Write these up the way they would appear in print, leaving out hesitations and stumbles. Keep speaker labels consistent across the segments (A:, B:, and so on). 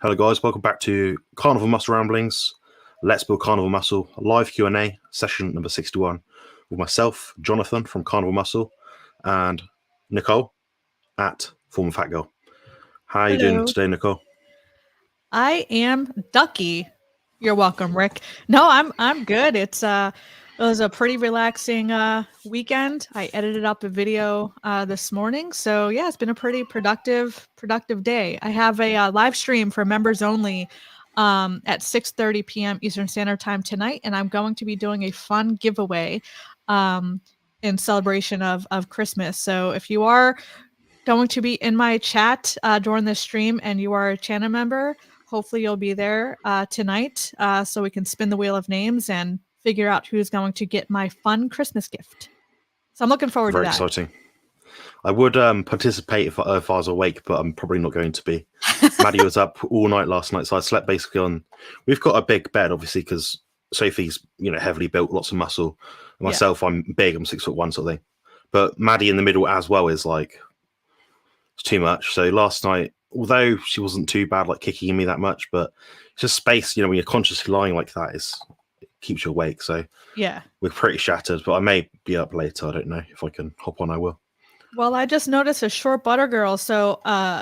A: Hello guys, welcome back to Carnival Muscle Ramblings. Let's Build Carnival Muscle, live Q&A, session number 61, with myself, Jonathan from Carnival Muscle, and Nicole at Former Fat Girl. How are you doing today, Nicole?
B: I am Ducky. You're welcome, Rick. No, I'm good. It was a pretty relaxing weekend. I edited up a video this morning, so yeah, it's been a pretty productive day. I have a live stream for members only at 6:30 p.m. Eastern Standard Time tonight, and I'm going to be doing a fun giveaway in celebration of Christmas. So if you are going to be in my chat during this stream and you are a channel member, hopefully you'll be there tonight so we can spin the wheel of names and figure out who's going to get my fun Christmas gift. So I'm looking forward to that.
A: Very exciting. I would participate if I was awake, but I'm probably not going to be. Maddie was up all night last night, so I slept basically on... We've got a big bed, obviously, because Sophie's heavily built, lots of muscle. And myself, I'm big, I'm 6'1" sort of thing. But Maddie in the middle as well is like... It's too much. So last night, although she wasn't too bad, like kicking me that much, but it's just space, when you're consciously lying like that, it keeps you awake. So
B: yeah,
A: we're pretty shattered, but I may be up later. I don't know. If I can hop on, I will.
B: Well, I just noticed a short butter girl. So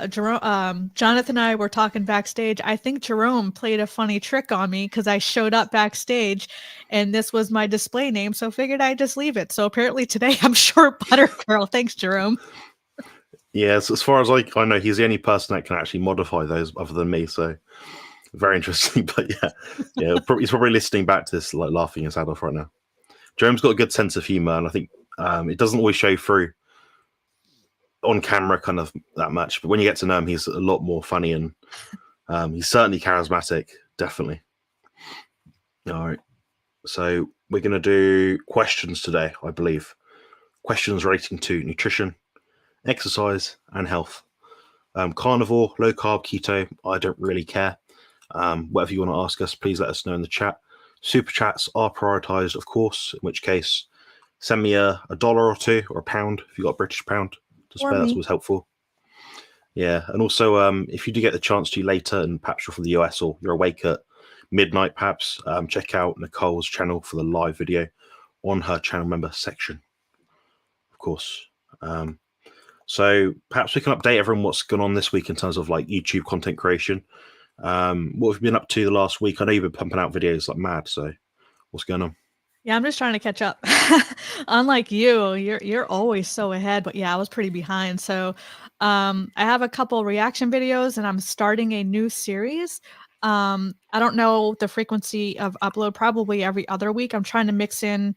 B: Jerome, Jonathan and I were talking backstage. I think Jerome played a funny trick on me because I showed up backstage and this was my display name. So figured I'd just leave it. So apparently today I'm short butter girl. Thanks, Jerome.
A: Yeah, so as far as I know, he's the only person that can actually modify those other than me. So very interesting. But yeah, he's probably listening back to this, like laughing his head off right now. Jerome's got a good sense of humor, and I think it doesn't always show through on camera kind of that much. But when you get to know him, he's a lot more funny, and he's certainly charismatic, definitely. All right. So we're going to do questions today, I believe. Questions relating to nutrition, exercise, and health. Carnivore, low carb, keto, I don't really care. Whatever you want to ask us, please let us know in the chat. Super chats are prioritized, of course, in which case send me a dollar or two or a pound if you've got a British pound to spare. That's always helpful. Yeah, and also if you do get the chance to later and perhaps you're from the US or you're awake at midnight perhaps, check out Nicole's channel for the live video on her channel member section, of course. So perhaps we can update everyone what's gone on this week in terms of like YouTube content creation. What have you been up to the last week? I know you've been pumping out videos like mad, so what's going on?
B: Yeah, I'm just trying to catch up. Unlike you're always so ahead, but yeah, I was pretty behind. So I have a couple reaction videos and I'm starting a new series. I don't know the frequency of upload, probably every other week. I'm trying to mix in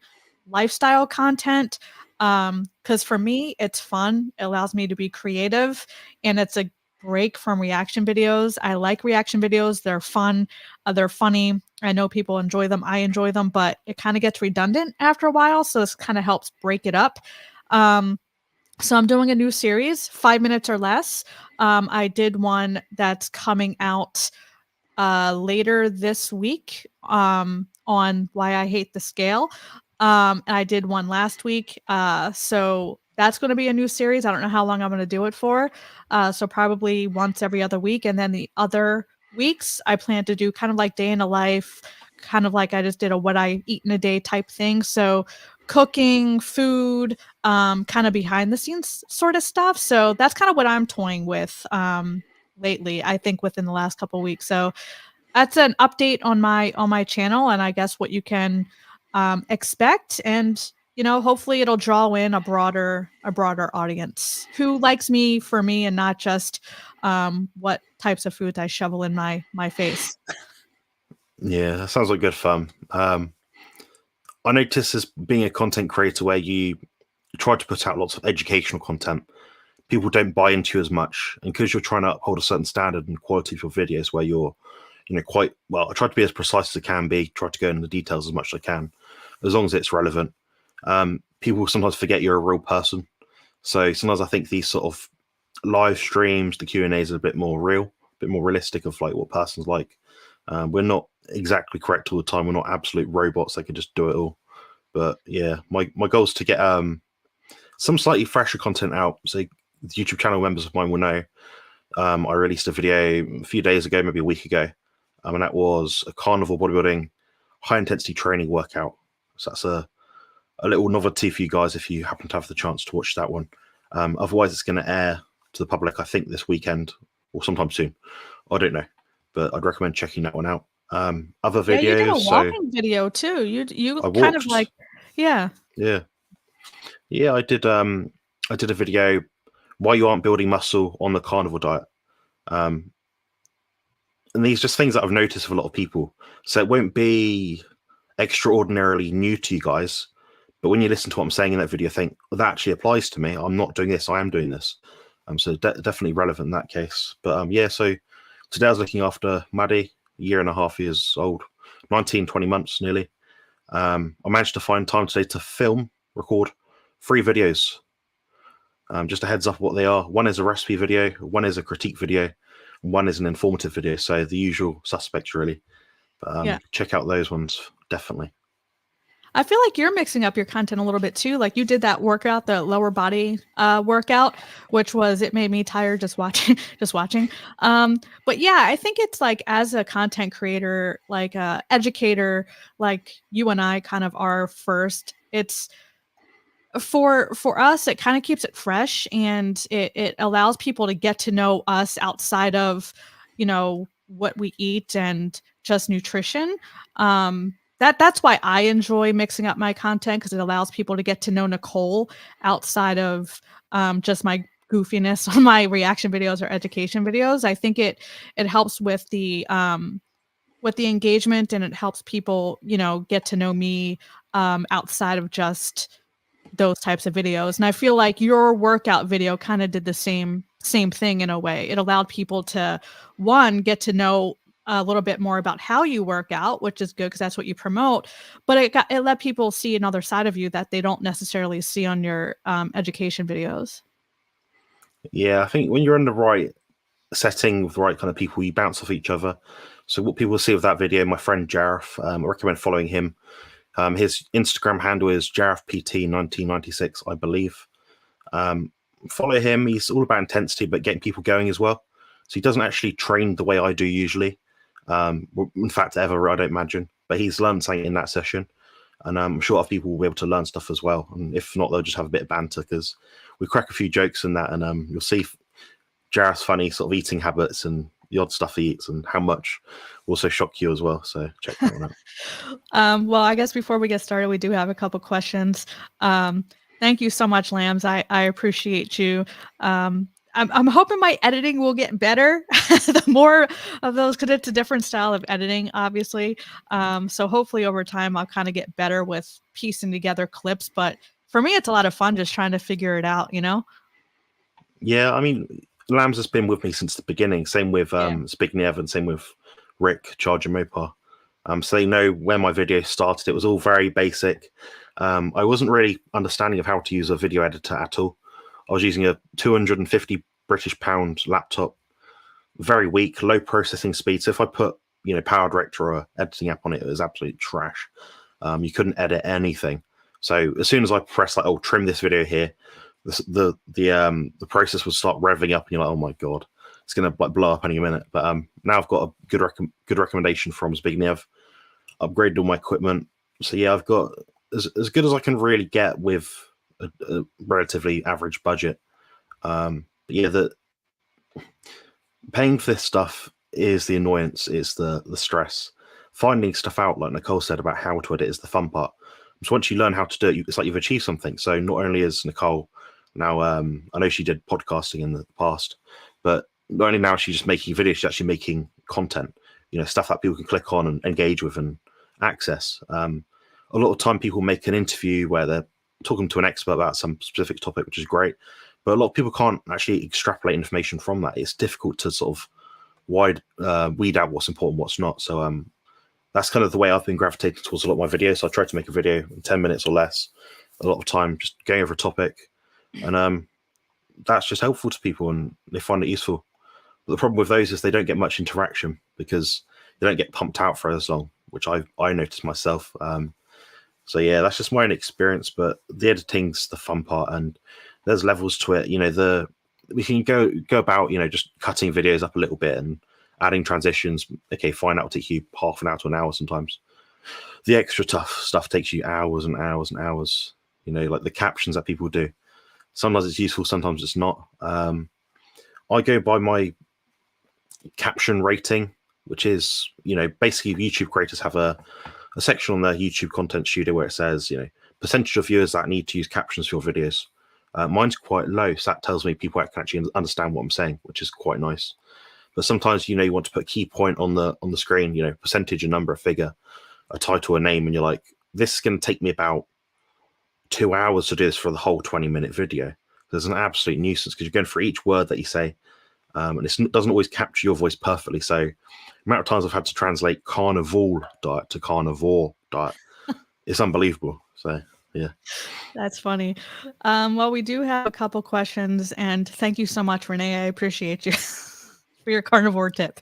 B: lifestyle content because for me, it's fun. It allows me to be creative and it's a break from reaction videos. I like reaction videos. They're fun. They're funny. I know people enjoy them. I enjoy them, but it kind of gets redundant after a while. So this kind of helps break it up. So I'm doing a new series, 5 minutes or less. I did one that's coming out later this week on why I hate the scale. I did one last week. So that's going to be a new series. I don't know how long I'm going to do it for. So probably once every other week. And then the other weeks, I plan to do kind of like day in a life, kind of like I just did a what I eat in a day type thing. So cooking, food, kind of behind the scenes sort of stuff. So that's kind of what I'm toying with lately, I think within the last couple of weeks. So that's an update on my channel and I guess what you can expect. And hopefully it'll draw in a broader audience who likes me for me and not just what types of foods I shovel in my face.
A: Yeah, that sounds like good fun. I noticed as being a content creator where you try to put out lots of educational content, people don't buy into you as much. And because you're trying to uphold a certain standard and quality of your videos where you're, quite, well, I try to be as precise as I can be, try to go into the details as much as I can, as long as it's relevant. People sometimes forget you're a real person. So sometimes I think these sort of live streams, the Q&As are a bit more real, a bit more realistic of like what person's like. We're not exactly correct all the time. We're not absolute robots that can just do it all. But yeah, my goal is to get some slightly fresher content out. So the YouTube channel members of mine will know I released a video a few days ago, maybe a week ago, and that was a carnivore bodybuilding high intensity training workout. So that's a little novelty for you guys if you happen to have the chance to watch that one. Otherwise, it's going to air to the public, I think, this weekend or sometime soon. I don't know, but I'd recommend checking that one out. Other videos.
B: Yeah, you did a
A: so
B: walking video too. You
A: I
B: kind of
A: walked.
B: like, yeah.
A: Yeah, I did a video why you aren't building muscle on the carnivore diet. And these are just things that I've noticed with a lot of people. So it won't be extraordinarily new to you guys, but when you listen to what I'm saying in that video, think, well, that actually applies to me. I'm not doing this, I am doing this. So definitely relevant in that case. But yeah, so today I was looking after Maddie, 1.5 years old, 19, 20 months nearly. I managed to find time today to record 3 videos. Just a heads up what they are. One is a recipe video, one is a critique video, and one is an informative video. So the usual suspects, really. But check out those ones, definitely.
B: I feel like you're mixing up your content a little bit too. Like you did that workout, the lower body workout, which was, it made me tired just watching. But yeah, I think it's like, as a content creator, like a educator, like you and I kind of are first. It's for us, it kind of keeps it fresh, and it allows people to get to know us outside of, what we eat and just nutrition. That's why I enjoy mixing up my content, because it allows people to get to know Nicole outside of just my goofiness on my reaction videos or education videos. I think it helps with the engagement, and it helps people, get to know me outside of just those types of videos. And I feel like your workout video kind of did the same thing in a way. It allowed people to, one, get to know a little bit more about how you work out, which is good because that's what you promote. But it let people see another side of you that they don't necessarily see on your education videos.
A: Yeah, I think when you're in the right setting with the right kind of people, you bounce off each other. So what people see with that video, my friend Jareth, I recommend following him. His Instagram handle is JarethPT1996, I believe. Follow him. He's all about intensity, but getting people going as well. So he doesn't actually train the way I do usually. In fact, ever, I don't imagine. But he's learned something in that session. And I'm sure other people will be able to learn stuff as well. And if not, they'll just have a bit of banter, because we crack a few jokes in that. And you'll see Jareth's funny sort of eating habits and the odd stuff he eats, and how much will also shock you as well. So check that one out.
B: Well, I guess before we get started, we do have a couple questions. Thank you so much, Lambs. I appreciate you. I'm hoping my editing will get better the more of those, because it's a different style of editing, obviously. So hopefully over time I'll kind of get better with piecing together clips. But for me, it's a lot of fun just trying to figure it out,
A: Yeah, I mean, Lambs has been with me since the beginning. Same with Zbigniew, and same with Rick, Charger Mopar. So they know when my video started. It was all very basic. I wasn't really understanding of how to use a video editor at all. I was using a 250 British pound laptop, very weak, low processing speed. So if I put, Power Director or editing app on it, it was absolute trash. You couldn't edit anything. So as soon as I press like, trim this video here, the process would start revving up, and you're like, oh my god, it's gonna like blow up any minute. But now I've got a good recommendation from Zbigniew. Upgraded all my equipment, so yeah, I've got as good as I can really get with a relatively average budget. But yeah, the paying for this stuff is the annoyance, it's the stress. Finding stuff out, like Nicole said, about how to edit is the fun part. So once you learn how to do it, it's like you've achieved something. So not only is Nicole now, I know she did podcasting in the past, but not only now is she just making videos, she's actually making content, stuff that people can click on and engage with and access. A lot of time people make an interview where they're talking to an expert about some specific topic, which is great, but a lot of people can't actually extrapolate information from that. It's difficult to sort of weed out what's important, what's not. So that's kind of the way I've been gravitating towards a lot of my videos. So I try to make a video in 10 minutes or less, a lot of time just going over a topic, and that's just helpful to people and they find it useful. But the problem with those is they don't get much interaction because they don't get pumped out for as long, which I noticed myself. So yeah, that's just my own experience, but the editing's the fun part, and there's levels to it. The we can go about, just cutting videos up a little bit and adding transitions. Okay, fine, that'll take you half an hour to an hour sometimes. The extra tough stuff takes you hours and hours and hours. Like the captions that people do. Sometimes it's useful, sometimes it's not. I go by my caption rating, which is, basically YouTube creators have a section on their YouTube content studio where it says, percentage of viewers that need to use captions for your videos. Mine's quite low, so that tells me people can actually understand what I'm saying, which is quite nice. But sometimes, you want to put a key point on the screen, percentage, a number, a figure, a title, a name, and you're like, this is going to take me about 2 hours to do this for the whole 20-minute video. There's an absolute nuisance because you're going for each word that you say, and it doesn't always capture your voice perfectly. So the amount of times I've had to translate carnivore diet to carnivore diet, it's unbelievable. So yeah.
B: That's funny. Well, we do have a couple questions, and thank you so much, Renee. I appreciate you for your carnivore tip.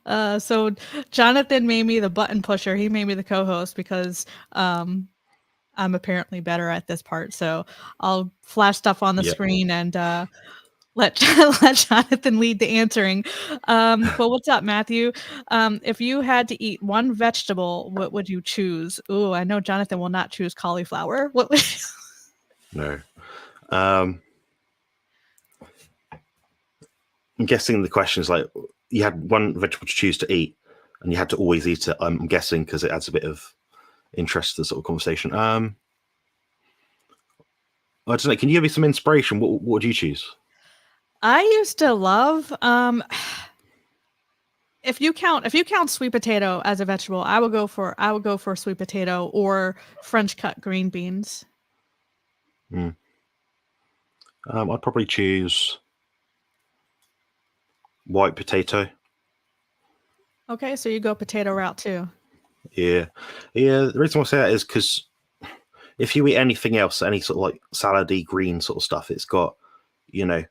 B: So Jonathan made me the button pusher. He made me the co-host because I'm apparently better at this part. So I'll flash stuff on the screen and let Jonathan lead the answering. But what's up, Matthew? If you had to eat one vegetable, what would you choose? Ooh, I know Jonathan will not choose cauliflower. What would you?
A: No. I'm guessing the question is like, you had one vegetable to choose to eat and you had to always eat it. I'm guessing because it adds a bit of interest to the sort of conversation. I don't know. Can you give me some inspiration? What would you choose?
B: I used to love if you count sweet potato as a vegetable, I would go for sweet potato or French cut green beans.
A: I'd probably choose white potato.
B: Okay, so you go potato route too.
A: Yeah. The reason I say that is because if you eat anything else, any sort of like salady green sort of stuff, it's got, a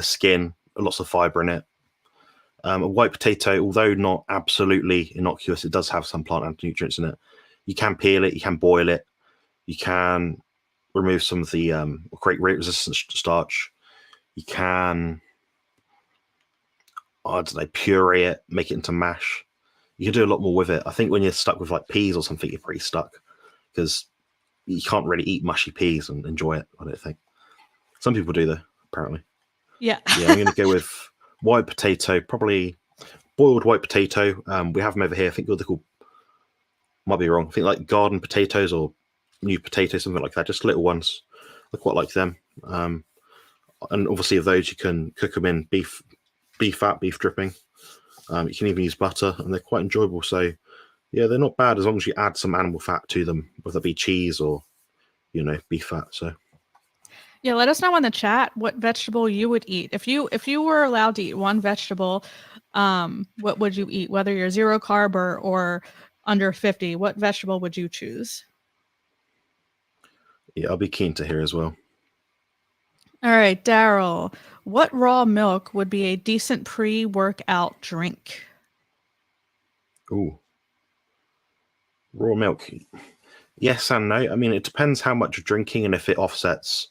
A: skin, lots of fiber in it. A white potato, although not absolutely innocuous, it does have some plant nutrients in it. You can peel it, you can boil it, you can remove some of the create resistant starch. You can, I don't know, puree it, make it into mash. You can do a lot more with it. I think when you're stuck with like peas or something, you're pretty stuck because you can't really eat mushy peas and enjoy it. I don't think. Some people do though, apparently.
B: Yeah.
A: Yeah, I'm going to go with white potato, probably boiled white potato. We have them over here. I think they're called, might be wrong. I think like garden potatoes or new potatoes, something like that. Just little ones. I quite like them. And obviously of those, you can cook them in beef fat, beef dripping. You can even use butter, and they're quite enjoyable. So, yeah, they're not bad as long as you add some animal fat to them, whether it be cheese or, beef fat. So,
B: yeah, let us know in the chat what vegetable you would eat if you were allowed to eat one vegetable. What would you eat? Whether you're zero carb or under 50, what vegetable would you choose?
A: yeah, I'll be keen to hear as well.
B: All right, Daryl, what raw milk would be a decent pre-workout drink?
A: Ooh, raw milk. Yes and no. I mean, it depends how much you're drinking and if it offsets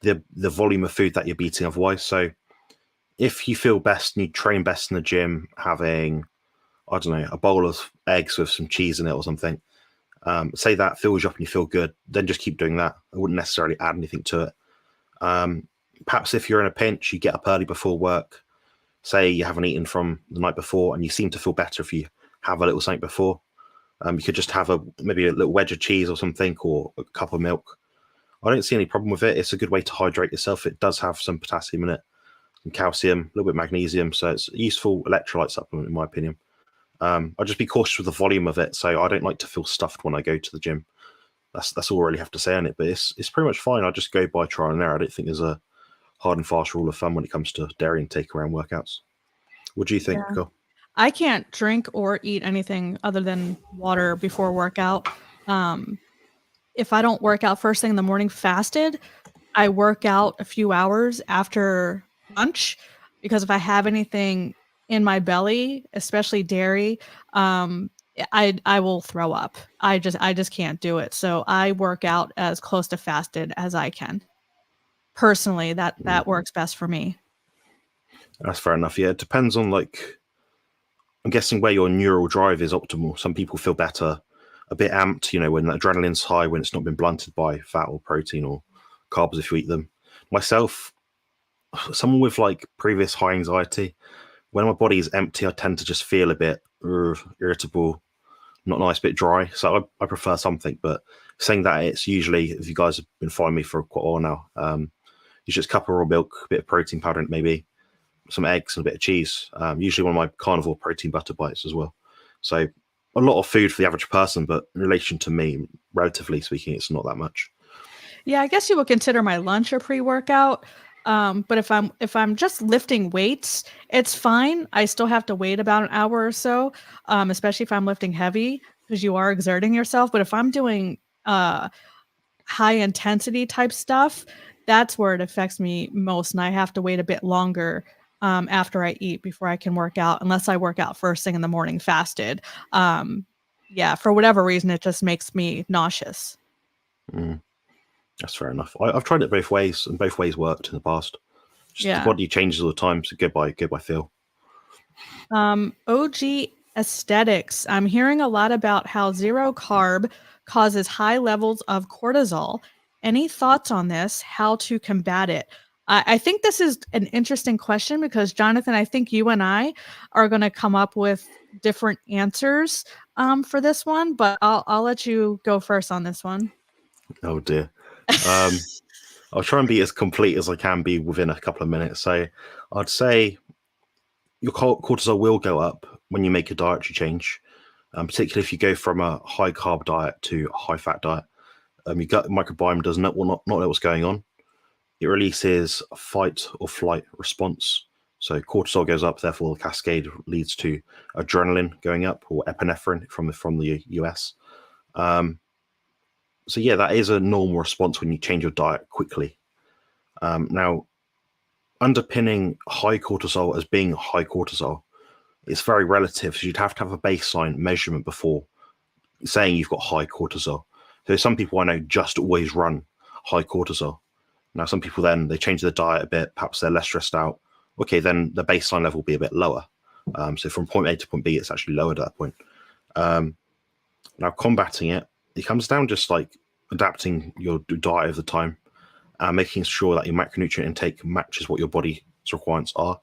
A: the volume of food that you're eating otherwise. So if you feel best and you train best in the gym, having, I don't know, a bowl of eggs with some cheese in it or something, say that fills you up and you feel good, then just keep doing that. I wouldn't necessarily add anything to it. Perhaps if you're in a pinch, you get up early before work, say you haven't eaten from the night before and you seem to feel better if you have a little something before. You could just have maybe a little wedge of cheese or something, or a cup of milk. I don't see any problem with it. It's a good way to hydrate yourself. It does have some potassium in it, some calcium, a little bit of magnesium. So it's a useful electrolyte supplement, in my opinion. I'd just be cautious with the volume of it. So I don't like to feel stuffed when I go to the gym. That's all I really have to say on it. But it's pretty much fine. I just go by trial and error. I don't think there's a hard and fast rule of thumb when it comes to dairy intake around workouts. What do you think, Nicole?
B: I can't drink or eat anything other than water before workout. If I don't work out first thing in the morning fasted, I work out a few hours after lunch, because if I have anything in my belly, especially dairy, I will throw up. I just can't do it. So I work out as close to fasted as I can. Personally, that works best for me.
A: That's fair enough. Yeah, it depends on like, I'm guessing where your neural drive is optimal. Some people feel better, a bit amped, when the adrenaline's high, when it's not been blunted by fat or protein or carbs if you eat them. Myself, someone with like previous high anxiety, when my body is empty, I tend to just feel a bit irritable, not nice, bit dry. So I prefer something. But saying that, it's usually, if you guys have been following me for quite a while now, it's just a cup of raw milk, a bit of protein powder, and maybe some eggs and a bit of cheese. Usually one of my carnivore protein butter bites as well. So a lot of food for the average person, but in relation to me, relatively speaking, it's not that much.
B: Yeah, I guess you would consider my lunch a pre-workout. But if I'm just lifting weights, it's fine. I still have to wait about an hour or so, especially if I'm lifting heavy because you are exerting yourself. But if I'm doing high intensity type stuff, that's where it affects me most, and I have to wait a bit longer after I eat before I can work out, unless I work out first thing in the morning fasted. Yeah, for whatever reason, it just makes me nauseous.
A: Mm, that's fair enough. I've tried it both ways, and both ways worked in the past. Just the
B: Yeah.
A: body changes all the time, so go by feel.
B: OG aesthetics. I'm hearing a lot about how zero carb causes high levels of cortisol. Any thoughts on this? How to combat it? I think this is an interesting question because, Jonathan, I think you and I are going to come up with different answers for this one, but I'll let you go first on this one.
A: Oh dear. I'll try and be as complete as I can be within a couple of minutes. So I'd say your cortisol will go up when you make a dietary change, particularly if you go from a high carb diet to a high fat diet. Your gut microbiome does not know what's going on. It releases a fight or flight response. So cortisol goes up, therefore the cascade leads to adrenaline going up, or epinephrine from the US. So yeah, that is a normal response when you change your diet quickly. Now, underpinning high cortisol as being high cortisol, it's very relative. So you'd have to have a baseline measurement before saying you've got high cortisol. So some people I know just always run high cortisol. Now, some people then they change their diet a bit, perhaps they're less stressed out. Okay, then the baseline level will be a bit lower. So from point A to point B, it's actually lowered at that point. Now, combating it, it comes down just like adapting your diet over time and making sure that your macronutrient intake matches what your body's requirements are.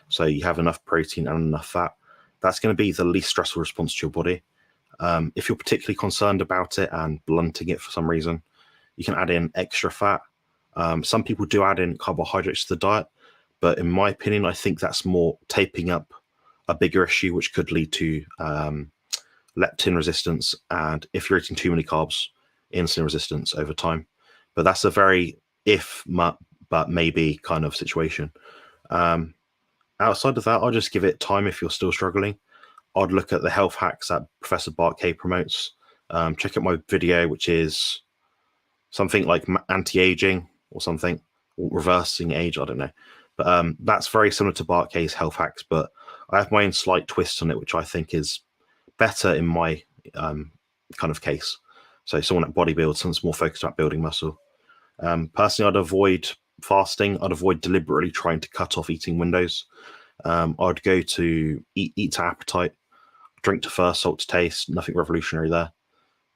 A: So you have enough protein and enough fat. That's going to be the least stressful response to your body. If you're particularly concerned about it and blunting it for some reason, you can add in extra fat. Some people do add in carbohydrates to the diet, but in my opinion, I think that's more taping up a bigger issue, which could lead to leptin resistance, and if you're eating too many carbs, insulin resistance over time. But that's a very but maybe kind of situation. Outside of that, I'll just give it time if you're still struggling. I'd look at the health hacks that Professor Bart K promotes. Check out my video, which is something like anti-aging or something, or reversing age, I don't know. But that's very similar to Bart K's health hacks, but I have my own slight twist on it, which I think is better in my kind of case. So someone that bodybuilds, someone's more focused about building muscle. Personally, I'd avoid fasting. I'd avoid deliberately trying to cut off eating windows. I'd go to eat to appetite, drink to thirst, salt to taste. Nothing revolutionary there.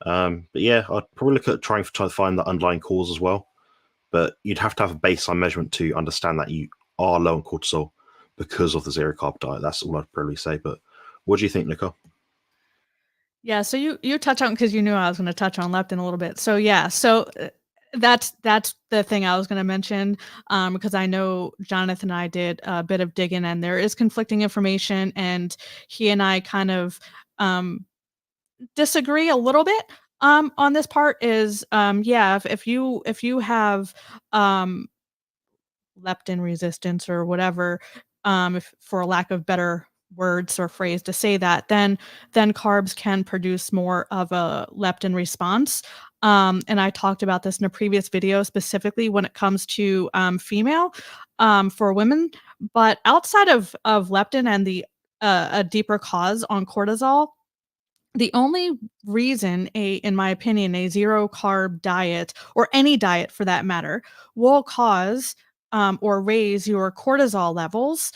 A: But yeah, I'd probably look at trying to find the underlying cause as well. But you'd have to have a baseline measurement to understand that you are low on cortisol because of the zero carb diet. That's all I'd probably say. But what do you think, Nicole?
B: Yeah, so you touch on, because you knew I was going to touch on leptin a little bit. So yeah, that's the thing I was going to mention, because I know Jonathan and I did a bit of digging, and there is conflicting information, and he and I kind of disagree a little bit on this part. Is yeah, if you have leptin resistance or whatever, if for a lack of better words or phrase to say that, then carbs can produce more of a leptin response. And I talked about this in a previous video, specifically when it comes to female, for women. But outside of leptin and the a deeper cause on cortisol, The only reason in my opinion, a zero carb diet or any diet for that matter will cause or raise your cortisol levels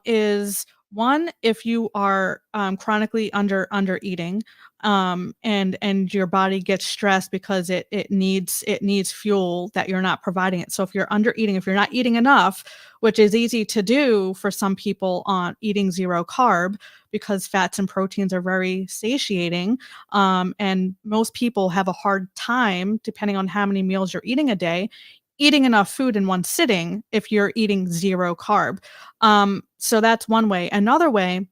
B: is one if you are chronically under eating and your body gets stressed because it needs fuel that you're not providing it. So if you're under eating, if you're not eating enough, which is easy to do for some people on eating zero carb, because fats and proteins are very satiating. And most people have a hard time, depending on how many meals you're eating a day, eating enough food in one sitting if you're eating zero carb. So that's one way. Another way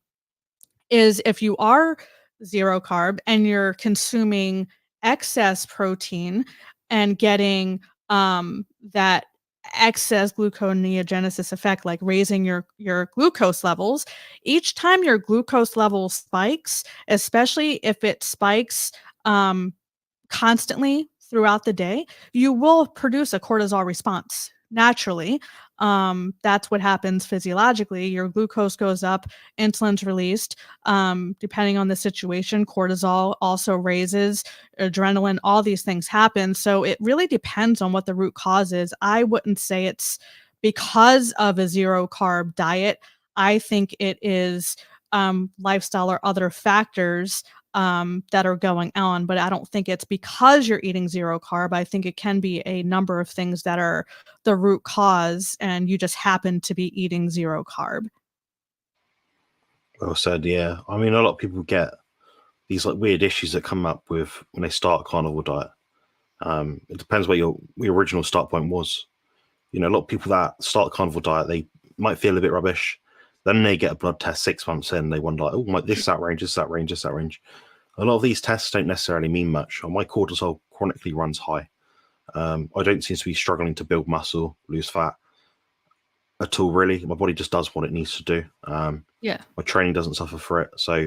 B: is if you are zero carb and you're consuming excess protein and getting that excess gluconeogenesis effect, like raising your glucose levels. Each time your glucose level spikes, especially if it spikes um, constantly throughout the day, you will produce a cortisol response naturally. That's what happens physiologically. Your glucose goes up, insulin's released. Depending on the situation, cortisol also raises, adrenaline, all these things happen. So it really depends on what the root cause is. I wouldn't say it's because of a zero carb diet. I think it is lifestyle or other factors that are going on, but I don't think it's because you're eating zero carb. I think it can be a number of things that are the root cause, and you just happen to be eating zero carb.
A: Well said. Yeah, I mean, a lot of people get these like weird issues that come up with when they start a carnivore diet. It depends where your original start point was. You know, a lot of people that start a carnivore diet, they might feel a bit rubbish. Then they get a blood test 6 months in. They wonder, like, oh, my, this, that range, this, that range, this, that range. A lot of these tests don't necessarily mean much. My cortisol chronically runs high. I don't seem to be struggling to build muscle, lose fat at all, really. My body just does what it needs to do.
B: Yeah.
A: My training doesn't suffer for it. So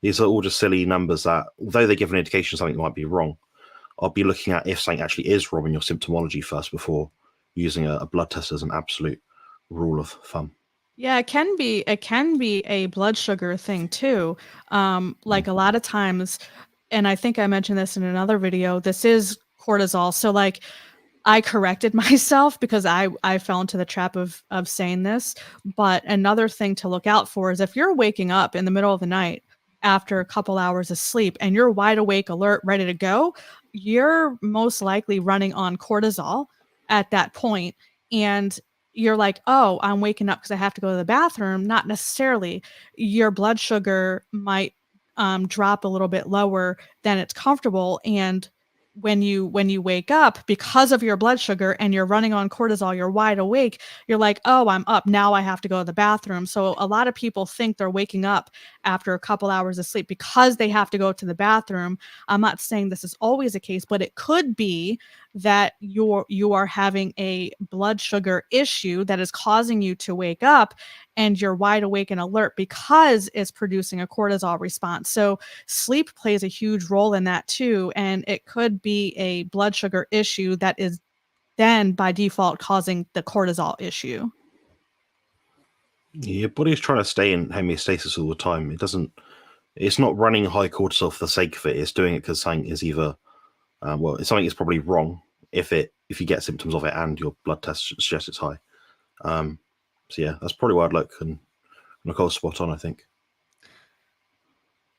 A: these are all just silly numbers that, although they give an indication something might be wrong, I'll be looking at if something actually is wrong in your symptomology first before using a blood test as an absolute rule of thumb.
B: Yeah, it can be a blood sugar thing too. Like a lot of times, and I think I mentioned this in another video, this is cortisol. So like I corrected myself because I fell into the trap of saying this. But another thing to look out for is if you're waking up in the middle of the night after a couple hours of sleep and you're wide awake, alert, ready to go, you're most likely running on cortisol at that point. And you're like, oh, I'm waking up because I have to go to the bathroom. Not necessarily. Your blood sugar might drop a little bit lower than it's comfortable. And when you wake up because of your blood sugar and you're running on cortisol, you're wide awake, you're like, oh, I'm up now, I have to go to the bathroom. So a lot of people think they're waking up after a couple hours of sleep because they have to go to the bathroom. I'm not saying this is always the case, but it could be that you are having a blood sugar issue that is causing you to wake up, and you're wide awake and alert because it's producing a cortisol response. So sleep plays a huge role in that too, and it could be a blood sugar issue that is then by default causing the cortisol issue.
A: Your body's trying to stay in homeostasis all the time. It's not running high cortisol for the sake of it. It's doing it because something is either, something is probably wrong if you get symptoms of it and your blood test suggests it's high. So yeah, that's probably why I'd look, and Nicole's spot on, I think.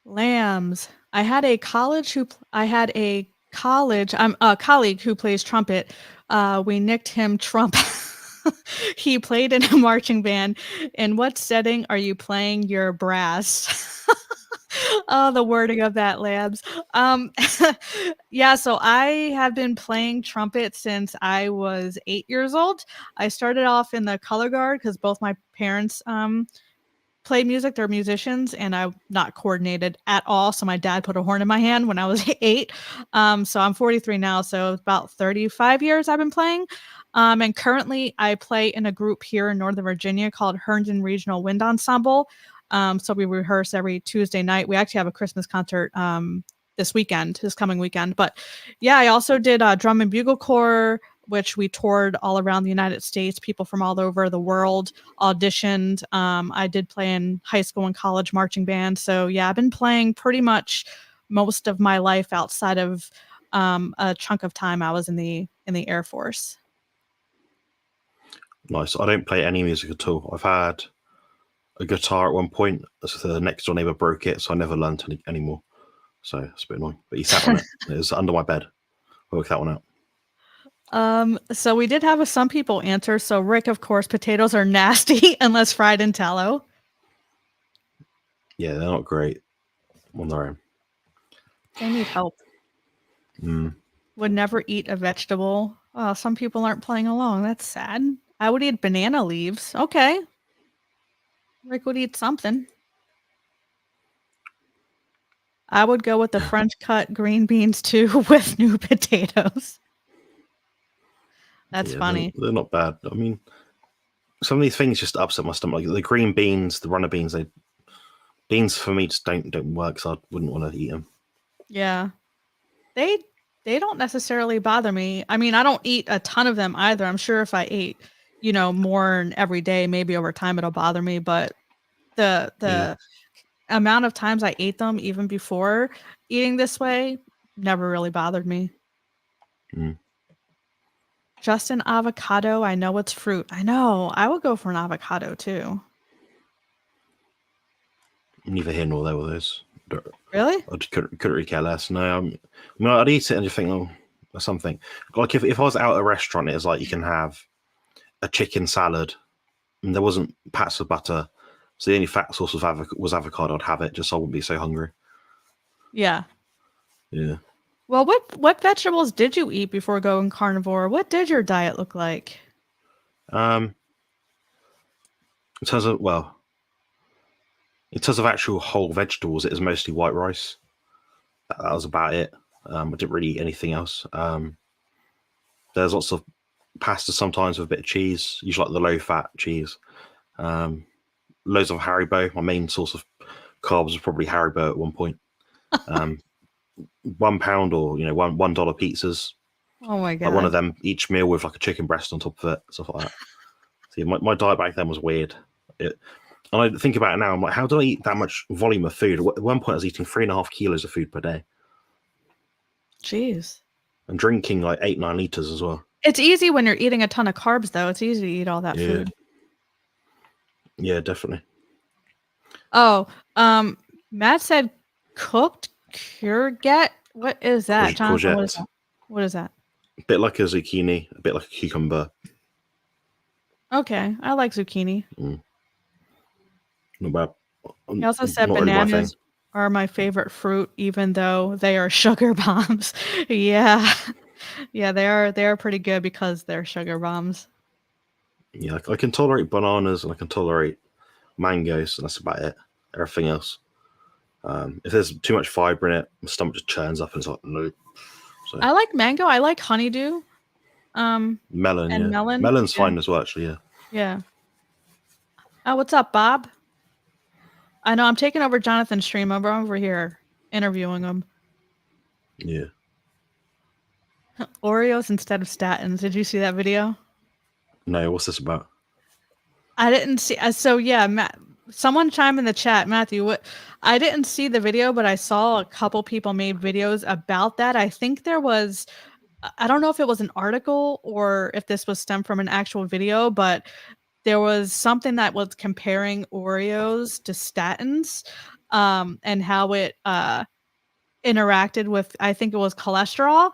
B: Lambs. I had a college a colleague who plays trumpet. We nicked him Trump. He played in a marching band. In what setting are you playing your brass? Oh, the wording of that, Labs. Yeah, so I have been playing trumpet since I was 8 years old. I started off in the color guard because both my parents play music. They're musicians, and I'm not coordinated at all. So my dad put a horn in my hand when I was 8. So I'm 43 now. So about 35 years I've been playing. And currently I play in a group here in Northern Virginia called Herndon Regional Wind Ensemble. So we rehearse every Tuesday night. We actually have a Christmas concert this coming weekend. But yeah, I also did drum and bugle corps which we toured all around the United States. People from all over the world auditioned. I did play in high school and college marching band. So yeah, I've been playing pretty much most of my life outside of a chunk of time I was in the Air Force.
A: Nice. I don't play any music at all. I've had a guitar at one point. The next door neighbor broke it, so I never learned anymore. So it's a bit annoying. But he sat on it. It was under my bed. I worked that one out.
B: So we did have some people answer. So Rick, of course, potatoes are nasty unless fried in tallow.
A: Yeah, they're not great on their own.
B: They need help. Would never eat a vegetable. Oh, some people aren't playing along. That's sad. I would eat banana leaves. Okay. Rick would eat something. I would go with the French cut green beans too with new potatoes. That's funny.
A: They're not bad. I mean, some of these things just upset my stomach. Like the green beans, the runner beans, beans for me just don't work, so I wouldn't want to eat them.
B: Yeah. They don't necessarily bother me. I mean, I don't eat a ton of them either. I'm sure if I ate, more every day, maybe over time it'll bother me, but the amount of times I ate them even before eating this way never really bothered me. Just an avocado. I know it's fruit. I know. I would go for an avocado too.
A: Neither here nor there with those.
B: Really?
A: I just couldn't really care less. No, I mean, I'd eat it and just think, oh, or something. Like if I was out at a restaurant, it was like you can have a chicken salad, and there wasn't pats of butter, so the only fat source was avocado. I'd have it just so I wouldn't be so hungry.
B: Yeah.
A: Yeah.
B: Well, what vegetables did you eat before going carnivore? What did your diet look like?
A: In terms of actual whole vegetables, it was mostly white rice. That was about it. I didn't really eat anything else. There's lots of pasta sometimes with a bit of cheese, usually like the low-fat cheese. Loads of Haribo. My main source of carbs was probably Haribo at one point. £1 or $1 pizzas.
B: Oh my god!
A: Like one of them each meal with like a chicken breast on top of it, stuff like that. See, my diet back then was weird. And I think about it now, I'm like, how do I eat that much volume of food? At one point, I was eating 3.5 kilos of food per day.
B: Jeez.
A: And drinking like 8-9 liters as well.
B: It's easy when you're eating a ton of carbs, though. It's easy to eat all that food.
A: Yeah, definitely.
B: Oh, Matt said cooked courgette. What is that, Jonathan? What is that?
A: A bit like a zucchini, a bit like a cucumber.
B: Okay, I like zucchini.
A: Not bad.
B: He also said bananas are my favorite fruit, even though they are sugar bombs. Yeah, they are pretty good because they're sugar bombs.
A: Yeah, I can tolerate bananas and I can tolerate mangoes, and that's about it. Everything else, if there's too much fiber in it, my stomach just churns up and it's like no. So.
B: I like mango. I like honeydew.
A: Melon,
B: and melon.
A: Melon's fine as well, actually.
B: Yeah. Oh, what's up, Bob? I know I'm taking over Jonathan's stream. I'm over here interviewing him.
A: Yeah.
B: Oreos instead of statins. Did you see that video?
A: No, what's this about?
B: I didn't see. So yeah, someone chime in the chat, Matthew. What? I didn't see the video, but I saw a couple people made videos about that. I think there was. I don't know if it was an article or if this was stemmed from an actual video, but there was something that was comparing Oreos to statins, and how it interacted with, I think it was cholesterol.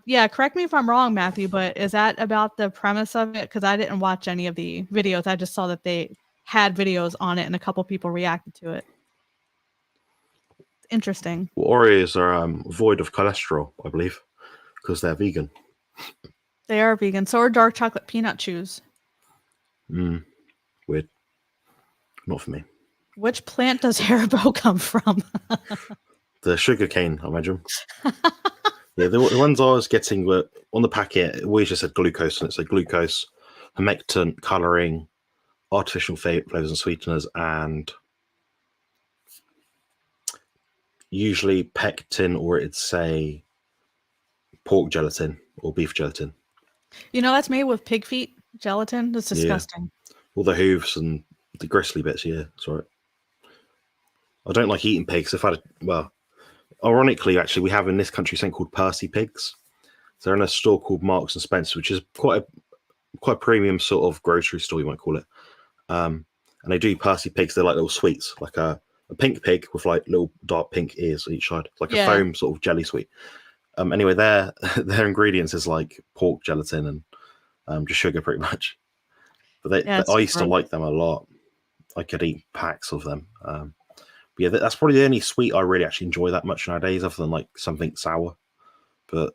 B: Yeah, correct me if I'm wrong, Matthew, but is that about the premise of it? Because I didn't watch any of the videos. I just saw that they had videos on it and a couple people reacted to it. Interesting.
A: Well, Oreos are void of cholesterol, I believe, because they're vegan.
B: They are vegan. So are dark chocolate peanut chews.
A: Weird. Not for me.
B: Which plant does Haribo come from?
A: The sugar cane, I imagine. Yeah, the ones I was getting were on the packet. It always just said glucose, and it said glucose, humectant, colouring, artificial flavours and sweeteners, and usually pectin, or it'd say pork gelatin or beef gelatin.
B: You know, that's made with pig feet gelatin. That's
A: Yeah,
B: disgusting.
A: all the hooves and the gristly bits. Yeah, sorry. I don't like eating pigs. I've had well, ironically, actually, we have in this country something called Percy pigs. So they're in a store called Marks and Spencer, which is quite a premium sort of grocery store, you might call it. And they do Percy pigs. They're like little sweets, like a pink pig with like little dark pink ears on each side, like a
B: Yeah.
A: foam sort of jelly sweet. Anyway, their ingredients is like pork gelatin and just sugar, pretty much. But
B: Yeah,
A: I
B: it's
A: used to
B: gross.
A: like them a lot. I could eat packs of them. But yeah, that's probably the only sweet I really actually enjoy that much nowadays, other than like something sour. But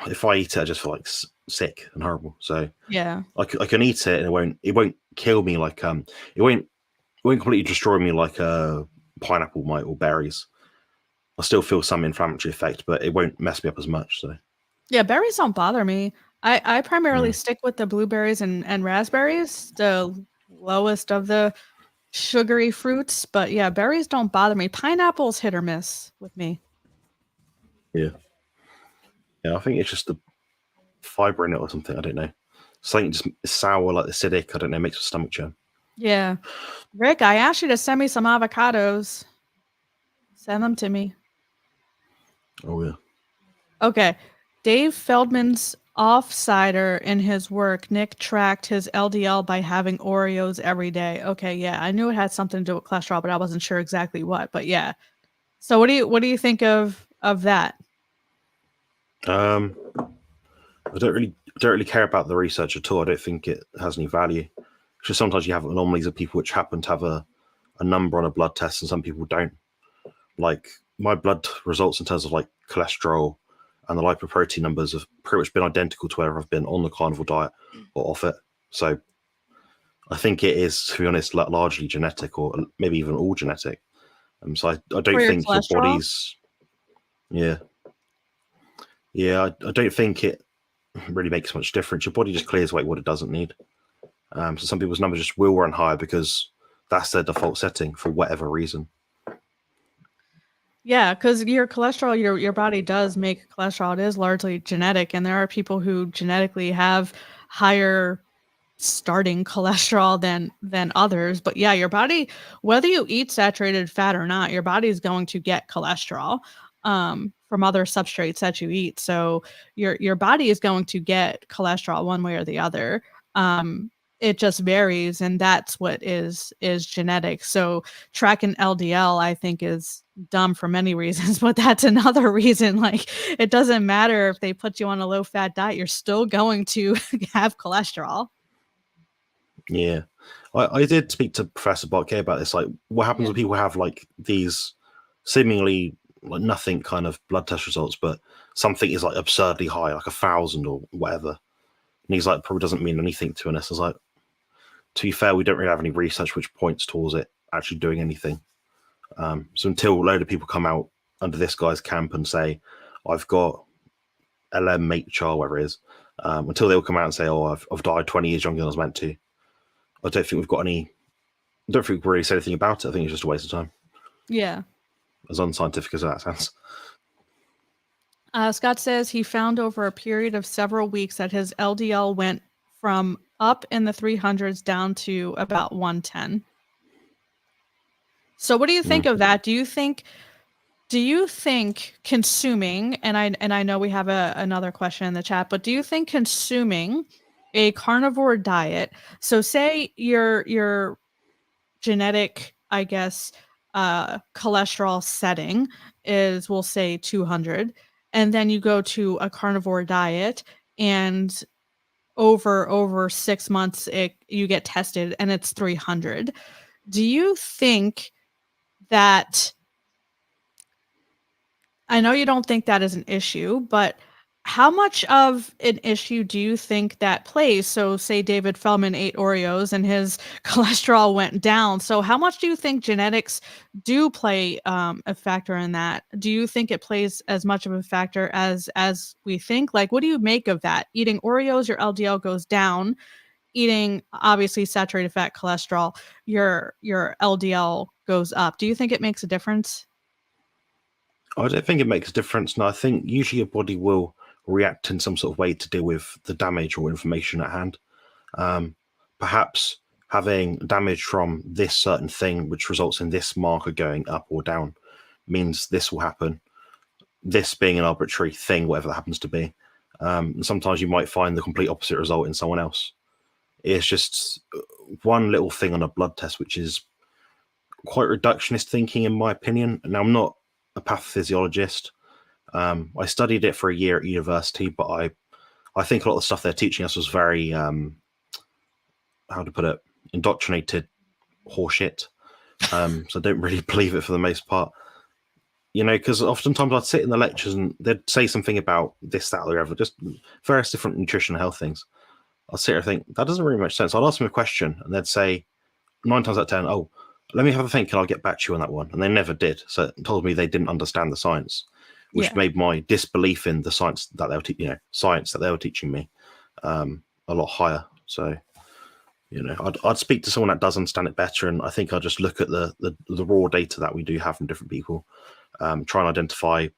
A: if I eat it, I just feel like sick and horrible. So
B: Yeah.
A: I can eat it and it won't kill me like it won't completely destroy me like pineapple might or berries. I still feel some inflammatory effect, but it won't mess me up as much. So
B: Yeah, berries don't bother me. I primarily
A: yeah,
B: stick with the blueberries and raspberries, the lowest of the sugary fruits. But yeah, berries don't bother me. Pineapple's hit or miss with me.
A: yeah, yeah. I think it's just the fiber in it or something. I don't know. Something just sour, like acidic. I don't know. Makes my stomach churn.
B: Yeah. Rick, I asked you to send me some avocados. Send them to me.
A: Oh yeah.
B: Okay. Dave Feldman's off-sider in his work, Nick tracked his LDL by having Oreos every day. Okay, yeah. I knew it had something to do with cholesterol, but I wasn't sure exactly what. But yeah. So what do you think of that?
A: Um, I don't really care about the research at all. I don't think it has any value. Just sometimes you have anomalies of people which happen to have a number on a blood test, and some people don't. Like my blood results in terms of like cholesterol and the lipoprotein numbers have pretty much been identical to whether I've been on the carnivore diet or off it. So I think it is, to be honest, largely genetic or maybe even all genetic. So I
B: For
A: don't
B: your
A: think your
B: cholesterol?
A: body's, yeah, yeah, I don't think it really makes much difference. Your body just clears away what it doesn't need. So some people's numbers just will run higher because that's their default setting for whatever reason.
B: Yeah, because your cholesterol, your body does make cholesterol. It is largely genetic, and there are people who genetically have higher starting cholesterol than others. But yeah, your body, whether you eat saturated fat or not, your body is going to get cholesterol from other substrates that you eat. So your body is going to get cholesterol one way or the other. It just varies, and that's what is genetic. So tracking LDL, I think, is dumb for many reasons, but that's another reason. Like, it doesn't matter if they put you on a low fat diet, you're still going to have cholesterol.
A: Yeah. I did speak to Professor Barkey about this. Like, what happens
B: Yeah.
A: when people have like these seemingly like nothing kind of blood test results, but something is like absurdly high, like 1,000 or whatever. And he's like, probably doesn't mean anything to us. I was like, to be fair, we don't really have any research which points towards it actually doing anything. So until a load of people come out under this guy's camp and say, I've got LM, mate, child, whatever it is, until they'll come out and say, oh, I've died 20 years younger than I was meant to, I don't think we've got any. I don't think we really say anything about it. I think it's just a waste of time,
B: Yeah.
A: as unscientific as that sounds.
B: Scott says he found over a period of several weeks that his LDL went from up in the 300s down to about 110. So what do you think
A: Mm.
B: of that? Do you think consuming, and I know we have another question in the chat, but do you think consuming a carnivore diet, so say your genetic, I guess, cholesterol setting is, we'll say, 200, and then you go to a carnivore diet, and over 6 months you get tested and it's 300. Do you think that, I know you don't think that is an issue, but how much of an issue do you think that plays? So, say David Feldman ate Oreos and his cholesterol went down. So, how much do you think genetics do play a factor in that? Do you think it plays as much of a factor as we think? Like, what do you make of that? Eating Oreos, your LDL goes down. Eating, obviously, saturated fat, cholesterol, your LDL goes up. Do you think it makes a difference?
A: I don't think it makes a difference. And I think usually your body will react in some sort of way to deal with the damage or information at hand. Perhaps having damage from this certain thing, which results in this marker going up or down, means this will happen. This being an arbitrary thing, whatever that happens to be. And sometimes you might find the complete opposite result in someone else. It's just one little thing on a blood test, which is quite reductionist thinking, in my opinion. Now, I'm not a pathophysiologist. I studied it for a year at university, but I think a lot of the stuff they're teaching us was very, how to put it, indoctrinated horseshit. So I don't really believe it for the most part. You know, because oftentimes I'd sit in the lectures and they'd say something about this, that, or the other, just various different nutrition and health things. I'd sit there and think, that doesn't really make sense. I'd ask them a question and they'd say, 9 times out of 10, oh, let me have a think and I'll get back to you on that one. And they never did. So it told me they didn't understand the science, which made my disbelief in the science that they were, science that they were teaching me a lot higher. So, I'd speak to someone that does understand it better. And I think I'd just look at the raw data that we do have from different people, try and identify,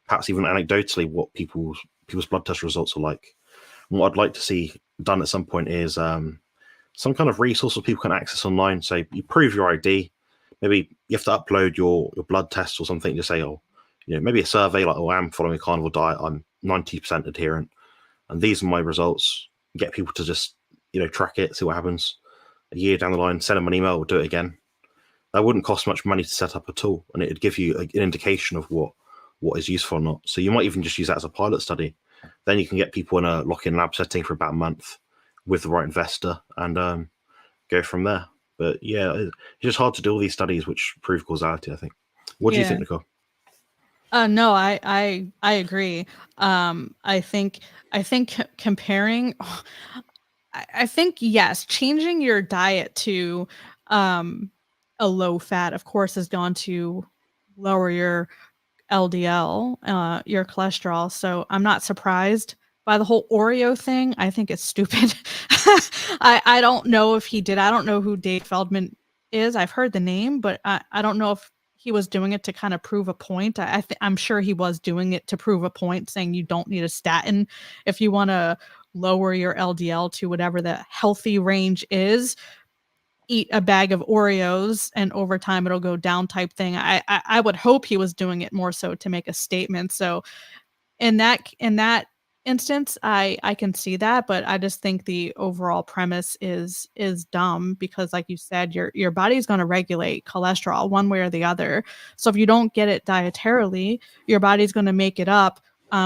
A: perhaps even anecdotally, what people's blood test results are like. And what I'd like to see done at some point is some kind of resource that people can access online. So you prove your ID. Maybe you have to upload your blood test or something to say, maybe a survey like, I'm following a carnivore diet. I'm 90% adherent. And these are my results. Get people to just, track it, see what happens. A year down the line, send them an email, we'll do it again. That wouldn't cost much money to set up at all. And it'd give you an indication of what is useful or not. So you might even just use that as a pilot study. Then you can get people in a lock-in lab setting for about a month with the right investor and go from there. But yeah, it's just hard to do all these studies which prove causality, I think. What do you think, Nicole?
B: No, I agree. I think comparing, I think, yes, changing your diet to a low fat, of course, is going to lower your LDL, your cholesterol. So I'm not surprised by the whole Oreo thing. I think it's stupid. I don't know if he did. I don't know who Dave Feldman is. I've heard the name, but I don't know if he was doing it to kind of prove a point. I'm sure he was doing it to prove a point, saying you don't need a statin if you want to lower your LDL to whatever the healthy range is. Eat a bag of Oreos and over time it'll go down type thing. I would hope he was doing it more so to make a statement. So in that instance, I can see that, but I just think the overall premise is dumb because, like you said, your body's going to regulate cholesterol one way or the other. So if you don't get it dietarily, your body's going to make it up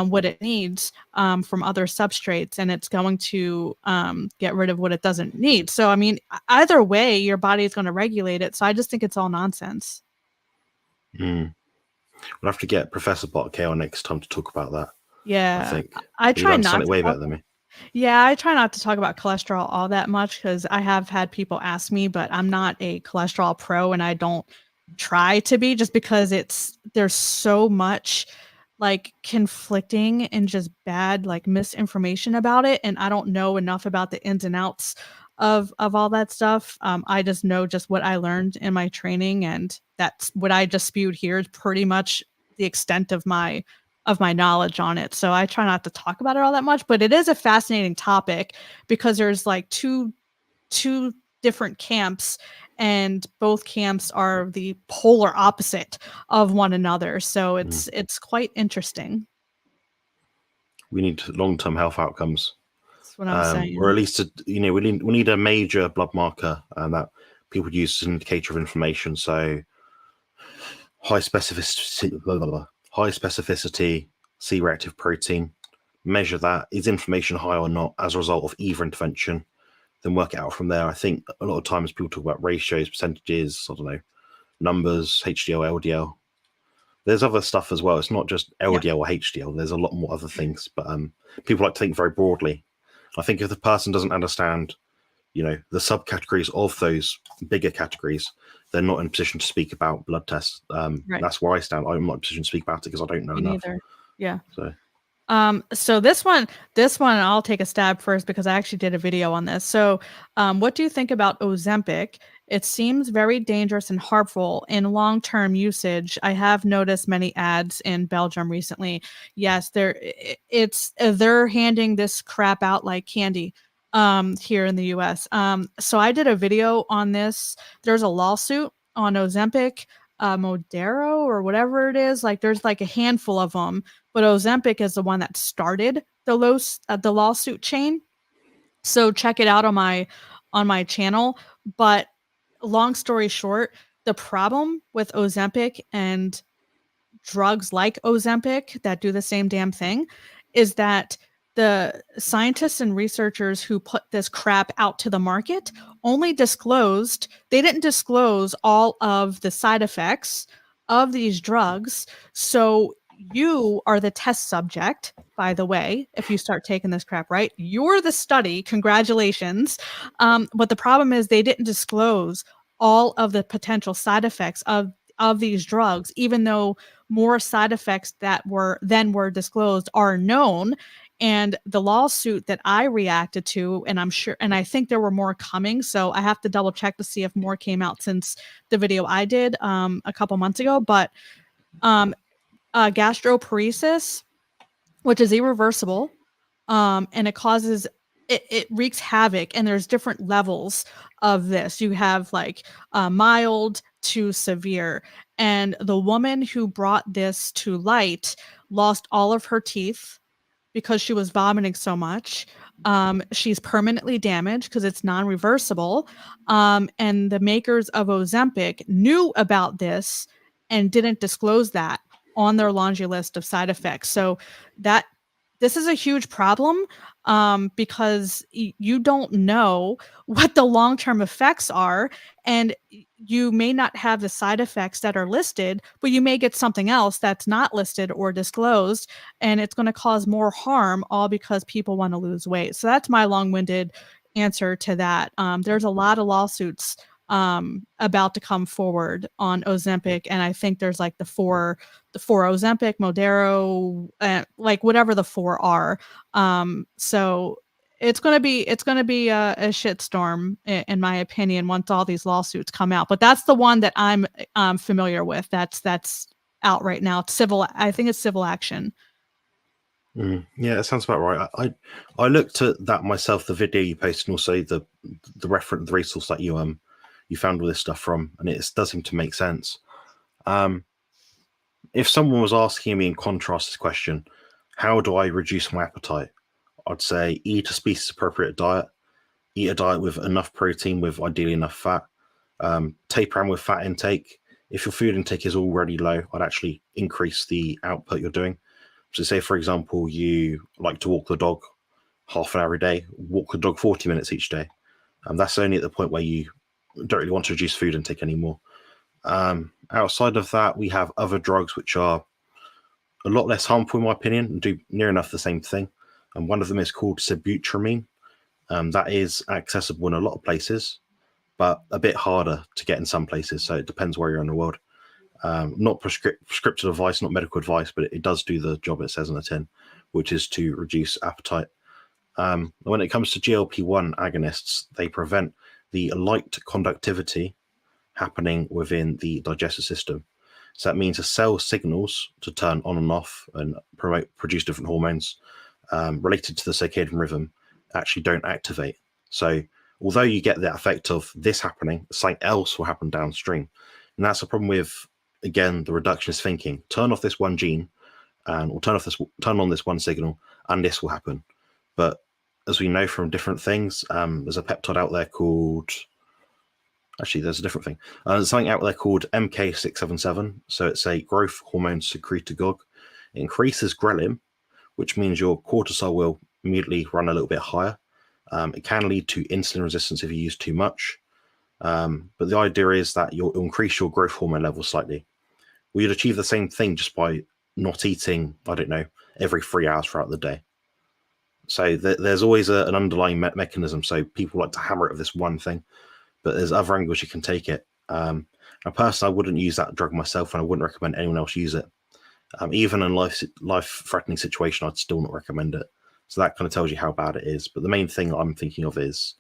B: what it needs from other substrates, and it's going to get rid of what it doesn't need. So I mean, either way, your body is going to regulate it. So I just think it's all nonsense.
A: We'll have to get Professor Botk on next time to talk about that.
B: Yeah,
A: I think
B: I try not to
A: way better than me.
B: Yeah, I try not to talk about cholesterol all that much because I have had people ask me, but I'm not a cholesterol pro, and I don't try to be, just because there's so much like conflicting and just bad like misinformation about it, and I don't know enough about the ins and outs of all that stuff. I just know just what I learned in my training, and that's what I just spewed here is pretty much the extent of my knowledge on it. So I try not to talk about it all that much, but it is a fascinating topic because there's like two different camps, and both camps are the polar opposite of one another. So it's quite interesting.
A: We need long-term health outcomes.
B: That's what I'm saying.
A: Or at least, we need a major blood marker that people use as an indicator of inflammation. So high specificity C-reactive protein. Measure that. Is inflammation high or not as a result of either intervention? Then work it out from there. I think a lot of times people talk about ratios, percentages, I don't know, numbers, HDL, LDL. There's other stuff as well. It's not just LDL or HDL. There's a lot more other things, but people like to think very broadly. I think if the person doesn't understand, the subcategories of those bigger categories, they're not in a position to speak about blood tests. Right. That's where I stand. I'm not in a position to speak about it because I don't know enough.
B: Neither. Yeah.
A: So
B: this one I'll take a stab first because I actually did a video on this. So what do you think about Ozempic It seems very dangerous and harmful in long-term usage. I have noticed many ads in Belgium recently. Yes, they're handing this crap out like candy here in the US. So I did a video on this. There's a lawsuit on Ozempic, Modero or whatever it is. Like there's like a handful of them, but Ozempic is the one that started the lawsuit chain. So check it out on my channel. But long story short, the problem with Ozempic and drugs like Ozempic that do the same damn thing is that the scientists and researchers who put this crap out to the market they didn't disclose all of the side effects of these drugs. So you are the test subject, by the way, if you start taking this crap, right? You're the study. Congratulations. But the problem is they didn't disclose all of the potential side effects of these drugs, even though more side effects that were disclosed are known. And the lawsuit that I reacted to, and I think there were more coming. So I have to double check to see if more came out since the video I did a couple months ago. But gastroparesis, which is irreversible, and it wreaks havoc. And there's different levels of this. You have like mild to severe. And the woman who brought this to light lost all of her teeth because she was vomiting so much. She's permanently damaged because it's non-reversible. And the makers of Ozempic knew about this and didn't disclose that on their laundry list of side effects. So this is a huge problem because you don't know what the long-term effects are, and you may not have the side effects that are listed, but you may get something else that's not listed or disclosed, and it's going to cause more harm, all because people want to lose weight. So that's my long-winded answer to that. There's a lot of lawsuits about to come forward on Ozempic, and I think there's like the four Ozempic, Modero, like whatever the four are. So it's gonna be a shitstorm in my opinion once all these lawsuits come out. But that's the one that I'm familiar with. That's out right now. It's civil. I think it's civil action.
A: Yeah, that sounds about right. I looked at that myself, the video you posted, and also the resource that you found all this stuff from, and it does seem to make sense. If someone was asking me in contrast this question, how do I reduce my appetite? I'd say eat a species appropriate diet, eat a diet with enough protein, with ideally enough fat, taper around with fat intake. If your food intake is already low, I'd actually increase the output you're doing. So say, for example, you like to walk the dog half an hour a day, walk the dog 40 minutes each day. That's only at the point where you don't really want to reduce food intake anymore. Outside of that, we have other drugs which are a lot less harmful, in my opinion, and do near enough the same thing. And one of them is called sibutramine. That is accessible in a lot of places, but a bit harder to get in some places. So it depends where you're in the world. Not prescriptive advice, not medical advice, but it does do the job it says on the tin, which is to reduce appetite. When it comes to GLP-1 agonists, they prevent the light conductivity happening within the digestive system. So that means a cell signals to turn on and off and produce different hormones related to the circadian rhythm actually don't activate. So although you get the effect of this happening, something else will happen downstream. And that's the problem with, again, the reductionist thinking. Turn off this one gene or turn on this one signal, and this will happen. But as we know from different things, there's a peptide out there called... Actually, there's a different thing. There's something out there called MK677. So it's a growth hormone secretagogue. It increases ghrelin, which means your cortisol will immediately run a little bit higher. It can lead to insulin resistance if you use too much. But the idea is that you'll increase your growth hormone level slightly. Well, you'd achieve the same thing just by not eating, I don't know, every 3 hours throughout the day. So there's always an underlying mechanism. So people like to hammer it with this one thing, but there's other angles you can take it. Now, personally, I wouldn't use that drug myself, and I wouldn't recommend anyone else use it. Even in life-threatening situation, I'd still not recommend it. So that kind of tells you how bad it is. But the main thing I'm thinking of is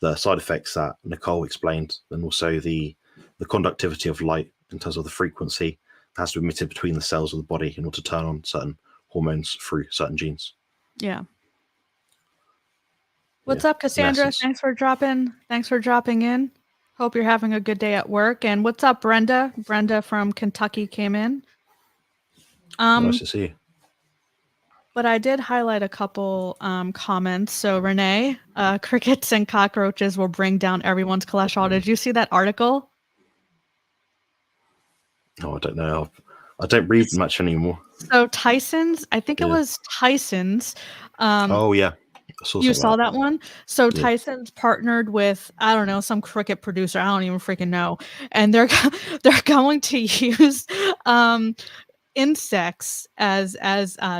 A: the side effects that Nicole explained, and also the conductivity of light in terms of the frequency that has to be emitted between the cells of the body in order to turn on certain hormones through certain genes.
B: Yeah. What's up, Cassandra? Thanks for dropping in. Hope you're having a good day at work. And what's up, Brenda? Brenda from Kentucky came in.
A: Nice to see you.
B: But I did highlight a couple comments. So Renee, crickets and cockroaches will bring down everyone's cholesterol. Did you see that article?
A: Oh, I don't know. I don't read much anymore.
B: So Tyson's, I think it was Tyson's.
A: Oh yeah.
B: You saw that one? So Tyson's partnered with, I don't know, some cricket producer. I don't even freaking know. And they're going to use insects as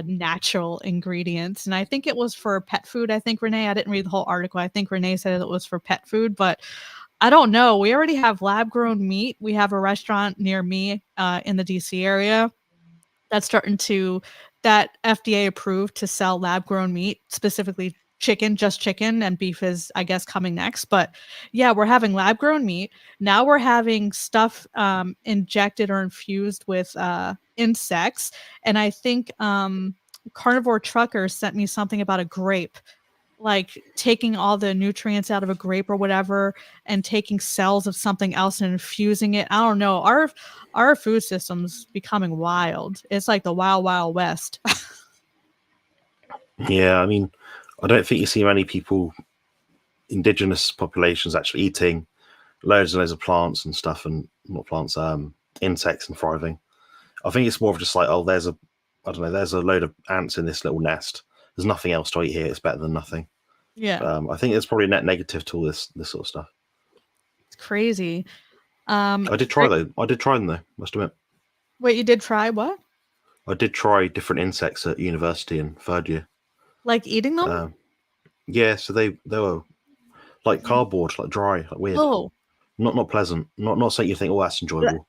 B: natural ingredients. And I think it was for pet food. I think, Renee, I didn't read the whole article. I think Renee said it was for pet food, but I don't know. We already have lab grown meat. We have a restaurant near me in the DC area that's starting to, that FDA approved to sell lab grown meat, specifically chicken, just chicken, and beef is, I guess, coming next. But yeah, we're having lab grown meat. Now we're having stuff injected or infused with insects. And I think Carnivore Truckers sent me something about a grape, like taking all the nutrients out of a grape or whatever and taking cells of something else and infusing it. I don't know. Our food system's becoming wild. It's like the wild, wild west.
A: Yeah, I mean, I don't think you see many people, indigenous populations, actually eating loads and loads of plants and stuff, and not plants, insects and thriving. I think it's more of just like, oh, there's a load of ants in this little nest. There's nothing else to eat here. It's better than nothing.
B: Yeah.
A: I think it's probably a net negative to all this sort of stuff.
B: It's crazy.
A: I did try though. I did try them though, must admit.
B: Wait, you did try what?
A: I did try different insects at university in third year.
B: Like eating them?
A: Yeah, so they were like cardboard, like dry, like weird.
B: Oh.
A: Not pleasant. Not something you think, oh, that's enjoyable.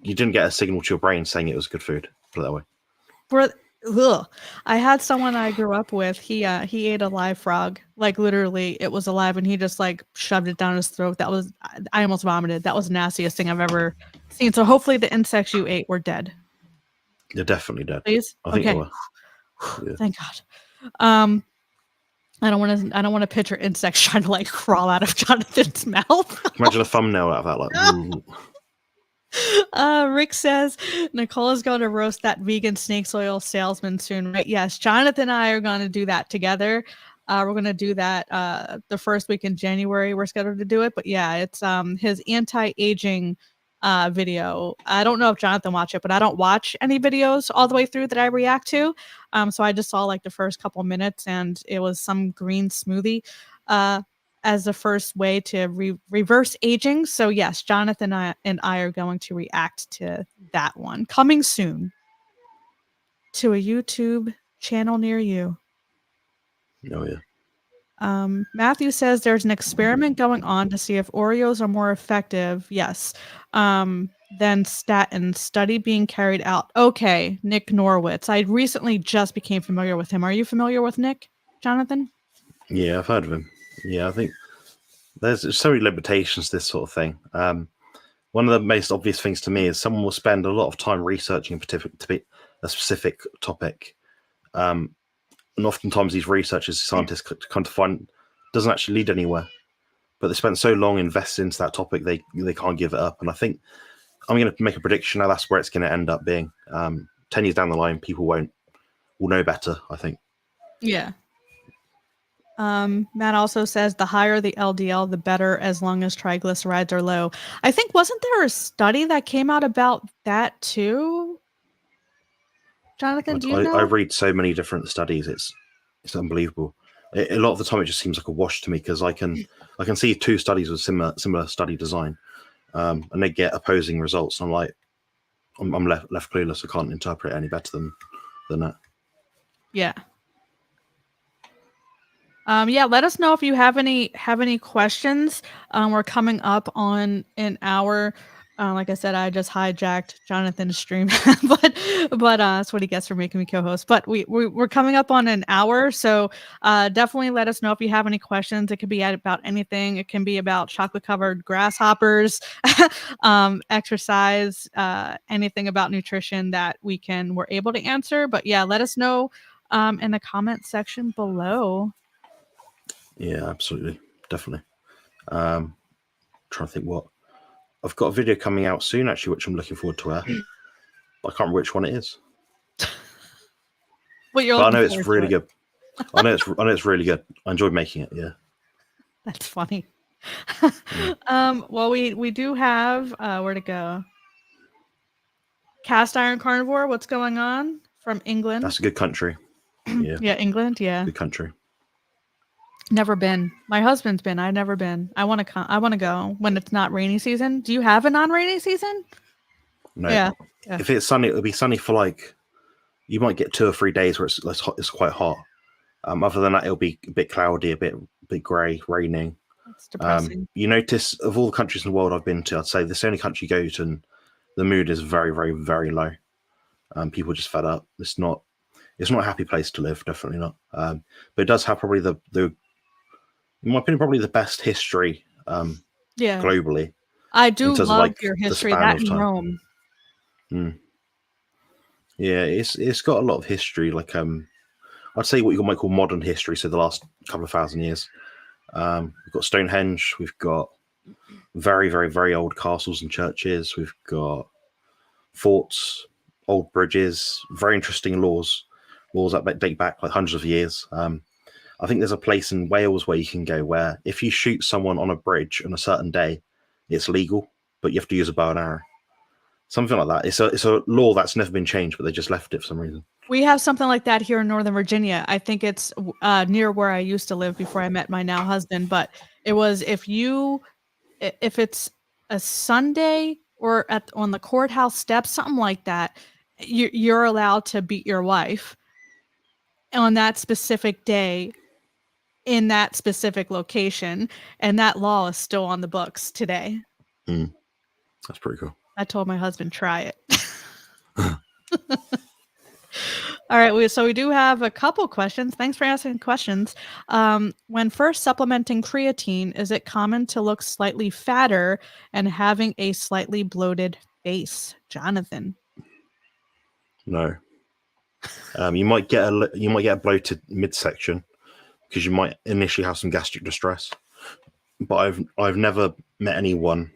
A: You didn't get a signal to your brain saying it was good food. Put it that way.
B: I had someone I grew up with. He ate a live frog. Like literally, it was alive, and he just like shoved it down his throat. That was, I almost vomited. That was the nastiest thing I've ever seen. So hopefully, the insects you ate were dead.
A: They're definitely dead.
B: Please,
A: I think they were.
B: Yeah. Thank God. I don't want to picture insects trying to like crawl out of Jonathan's mouth.
A: Imagine a thumbnail out of that, like.
B: Rick says Nicole is going to roast that vegan snakes oil salesman soon, right? Yes, Jonathan and I are going to do that together. We're going to do that the first week in January. We're scheduled to do it, but yeah, it's his anti-aging video. I don't know if Jonathan watched it, but I don't watch any videos all the way through that I react to. So I just saw like the first couple minutes, and it was some green smoothie as the first way to reverse aging. So yes, Jonathan and I are going to react to that one coming soon to a YouTube channel near you.
A: Oh yeah.
B: Matthew says there's an experiment going on to see if Oreos are more effective. Yes. Than statin. Study being carried out. Okay, Nick Norwitz. I recently just became familiar with him. Are you familiar with Nick, Jonathan?
A: Yeah, I've heard of him. Yeah, I think there's so many limitations to this sort of thing. One of the most obvious things to me is someone will spend a lot of time researching a specific topic. And oftentimes these researchers, scientists come to find doesn't actually lead anywhere. But they spent so long invested into that topic, they can't give it up. And I think I'm going to make a prediction now. That's where it's going to end up being. 10 years down the line, people will know better, I think.
B: Yeah. Matt also says the higher the LDL, the better, as long as triglycerides are low. I think, wasn't there a study that came out about that too? Jonathan, do you know?
A: I read so many different studies. It's unbelievable. A lot of the time, it just seems like a wash to me because I can see two studies with similar study design, and they get opposing results. And I'm like, I'm left clueless. I can't interpret it any better than that.
B: Yeah. Yeah, let us know if you have any questions. We're coming up on an hour. Like I said, I just hijacked Jonathan's stream, but that's what he gets for making me co-host. But we're coming up on an hour, so definitely let us know if you have any questions. It could be about anything. It can be about chocolate-covered grasshoppers, exercise, anything about nutrition that we're able to answer. But yeah, let us know in the comment section below.
A: Yeah, absolutely, definitely. Trying to think what I've got a video coming out soon, actually, which I'm looking forward to. I can't remember which one it is.
B: But you're
A: But I
B: looking
A: know it's
B: forward to
A: really
B: it.
A: good. I know it's really good. I enjoyed making it. Yeah.
B: That's funny. Well, we do have where to go. Cast Iron Carnivore, what's going on from England?
A: That's a good country. Yeah.
B: Yeah, England. Yeah,
A: Good country.
B: never been. My husband's been. I've never been. I want to come. I want to go when it's not rainy season. Do you have a non-rainy season?
A: No.
B: Yeah.
A: If it's sunny, it'll be sunny for like, you might get 2 or 3 days where it's hot, it's quite hot. Other than that, it'll be a bit cloudy, a bit grey, raining.
B: That's depressing.
A: You notice of all the countries in the world I've been to, I'd say this only country you go to and the mood is very, very, very low. People are just fed up. It's not a happy place to live, definitely not. But it does have probably the in my opinion, probably the best history
B: Yeah,
A: globally.
B: I do
A: in terms of
B: love
A: like
B: your
A: the
B: history.
A: span
B: That
A: of
B: in
A: time.
B: Rome.
A: Yeah, it's got a lot of history. Like I'd say what you might call modern history. So the last couple of thousand years. We've got Stonehenge. We've got very, very, very old castles and churches. We've got forts, old bridges, very interesting laws that date back like hundreds of years. I think there's a place in Wales where you can go where if you shoot someone on a bridge on a certain day, it's legal, but you have to use a bow and arrow. Something like that. It's a law that's never been changed, but they just left it for some reason.
B: We have something like that here in Northern Virginia. I think it's near where I used to live before I met my now husband. But it was if it's a Sunday or on the courthouse steps, something like that, you're allowed to beat your wife on that specific day in that specific location, and that law is still on the books today.
A: That's pretty cool.
B: I told my husband, try it. All right, so we do have a couple questions. Thanks for asking questions. When first supplementing creatine, is it common to look slightly fatter and having a slightly bloated face? Jonathan.
A: No. You might get a bloated midsection because you might initially have some gastric distress. But I've never met anyone.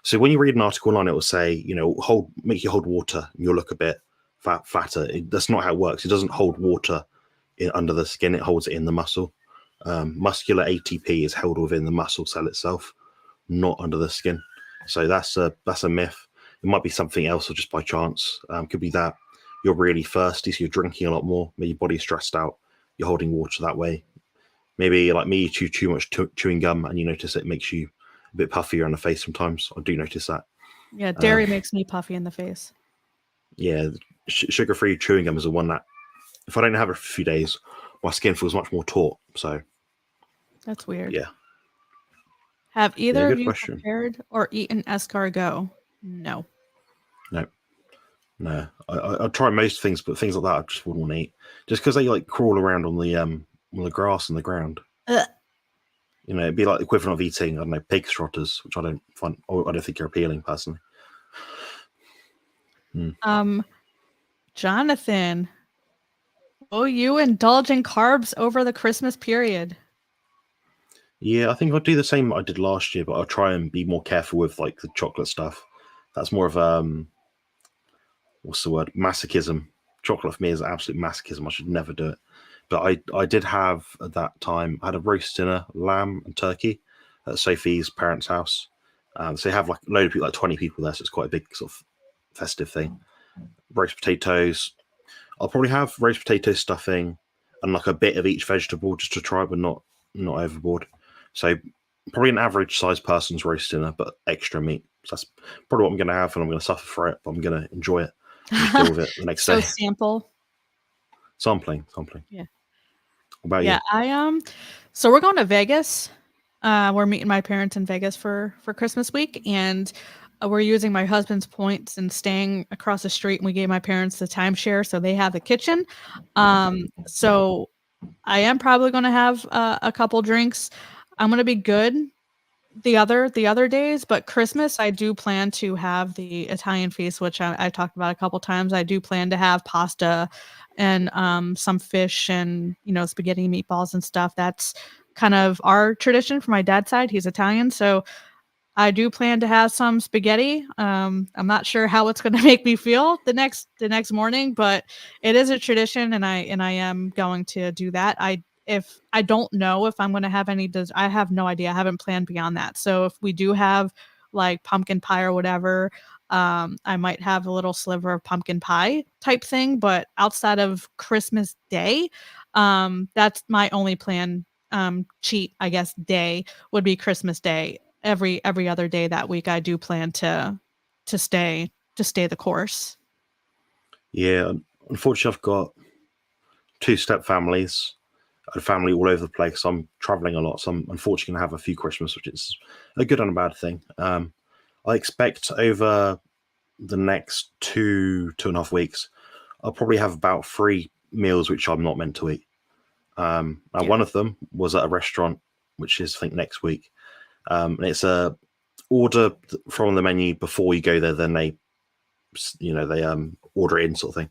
A: So when you read an article online, it will say, make you hold water and you'll look a bit fatter. That's not how it works. It doesn't hold water under the skin. It holds it in the muscle. Muscular ATP is held within the muscle cell itself, not under the skin. So that's a myth. It might be something else or just by chance. Could be that you're really thirsty, so you're drinking a lot more. Maybe your body's stressed out. You're holding water that way. Maybe like me, you chew too much chewing gum and you notice it makes you a bit puffier on the face sometimes. I do notice that.
B: Yeah, dairy makes me puffy in the face.
A: Yeah, sugar-free chewing gum is the one that, if I don't have it for a few days, my skin feels much more taut. So
B: that's weird.
A: Yeah.
B: Have either of you prepared or eaten escargot? No.
A: No. I try most things, but things like that I just wouldn't want to eat, just because they like crawl around on the grass and the ground. It'd be like the equivalent of eating, I don't know, pig trotters, which I don't think are appealing personally.
B: Jonathan, will you indulge in carbs over the Christmas period?
A: Yeah, I think I'll do the same I did last year, but I'll try and be more careful with like the chocolate stuff. That's more of what's the word? Masochism. Chocolate for me is absolute masochism. I should never do it. But I did have at that time, I had a roast dinner, lamb and turkey at Sophie's parents' house. So you have like a load of people, like 20 people there, so it's quite a big sort of festive thing. Roast potatoes. I'll probably have roast potato stuffing and like a bit of each vegetable just to try, but not overboard. So probably an average sized person's roast dinner, but extra meat. So that's probably what I'm going to have, and I'm going to suffer for it, but I'm going to enjoy it. Just deal with it the next day.
B: So
A: Sampling.
B: Yeah.
A: What about
B: you? So we're going to Vegas. We're meeting my parents in Vegas for Christmas week, and we're using my husband's points and staying across the street, and we gave my parents the timeshare, so they have the kitchen. So I am probably going to have a couple drinks. I'm going to be good the other days, but Christmas I do plan to have the Italian feast, which I talked about a couple times. I do plan to have pasta and some fish and spaghetti meatballs and stuff. That's kind of our tradition for my dad's side. He's Italian, so I do plan to have some spaghetti. I'm not sure how it's going to make me feel the next morning, but it is a tradition, and I am going to do that. If I don't know if I'm going to have any, I have no idea. I haven't planned beyond that. So if we do have like pumpkin pie or whatever, I might have a little sliver of pumpkin pie type thing. But outside of Christmas Day, that's my only plan. Cheat, I guess, day would be Christmas Day. Every other day that week, I do plan to stay the course.
A: Yeah, unfortunately, I've got two step families, a family all over the place. I'm traveling a lot, so I'm unfortunately going to have a few Christmas, which is a good and a bad thing. I expect over the next 2.5 weeks, I'll probably have about 3 meals which I'm not meant to eat. Now, one of them was at a restaurant, which is I think next week. And it's a order from the menu before you go there. Then they order it in, sort of thing.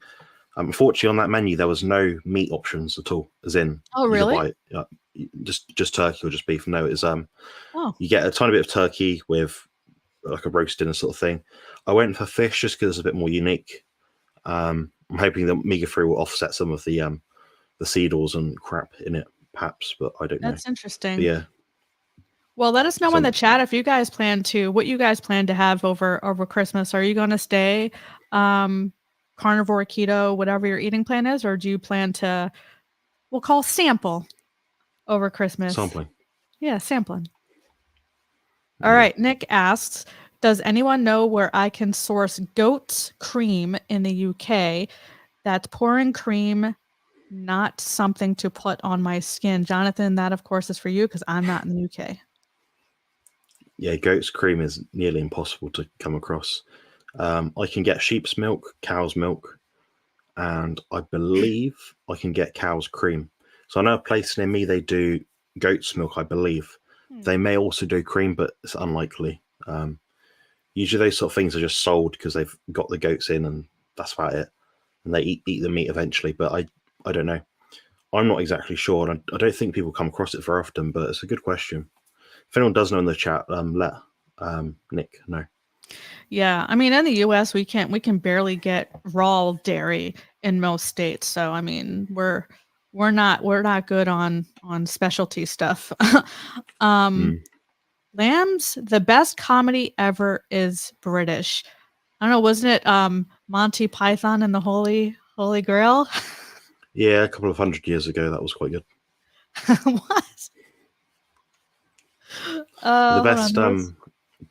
A: Unfortunately, on that menu there was no meat options at all. As in,
B: Oh, really?
A: Just turkey or just beef. No, it's
B: Oh,
A: you get a tiny bit of turkey with like a roast dinner sort of thing. I went for fish just because it's a bit more unique. I'm hoping that omega-3 will offset some of the seed oils and crap in it, perhaps, but I don't know.
B: that's interesting.
A: But yeah.
B: Well, let us know in the chat if you guys what you guys plan to have over Christmas. Are you going to stay carnivore, keto, whatever your eating plan is, or do you plan to, we'll call sample over Christmas?
A: Sampling.
B: Yeah, sampling. All right. Nick asks, does anyone know where I can source goat's cream in the UK? That's pouring cream, not something to put on my skin. Jonathan, that of course is for you because I'm not in the UK.
A: Yeah, goat's cream is nearly impossible to come across. I can get sheep's milk, cow's milk, and I believe I can get cow's cream. So I know a place near me, they do goat's milk, I believe. They may also do cream, but it's unlikely. Usually those sort of things are just sold because they've got the goats in and that's about it. And they eat the meat eventually, but I don't know. I'm not exactly sure, and I don't think people come across it very often, but it's a good question. If anyone does know in the chat, let Nick know.
B: Yeah, I mean, in the U.S., we can barely get raw dairy in most states. So I mean, we're not good on specialty stuff. Lambs, the best comedy ever is British. I don't know, wasn't it Monty Python and the Holy Grail?
A: Yeah, a couple of 100 years ago, that was quite good.
B: What?
A: The best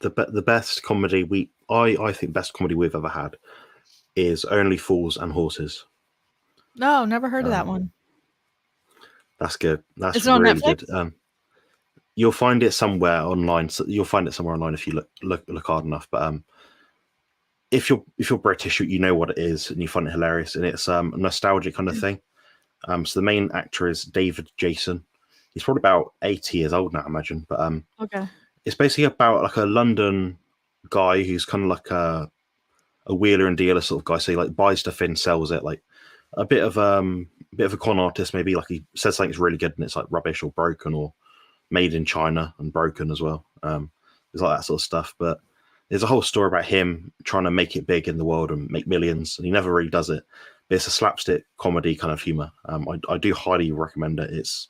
A: the best comedy I think best comedy we've ever had is Only Fools and Horses.
B: No, never heard of that one.
A: That's good. That's
B: Is it on
A: really
B: Netflix?
A: good. You'll find it somewhere online. So you'll find it somewhere online if you look hard enough. But if you're British, you know what it is, and you find it hilarious, and it's a nostalgic kind of thing. So the main actor is David Jason. He's probably about 80 years old now, I imagine. But
B: Okay.
A: it's basically about like a London guy who's kind of like a wheeler and dealer sort of guy. So he like buys stuff in, sells it, like a bit of a con artist, maybe. Like he says something's really good and it's like rubbish or broken or made in China and broken as well. There's like that sort of stuff. But there's a whole story about him trying to make it big in the world and make millions, and he never really does it. But it's a slapstick comedy kind of humor. I do highly recommend it. It's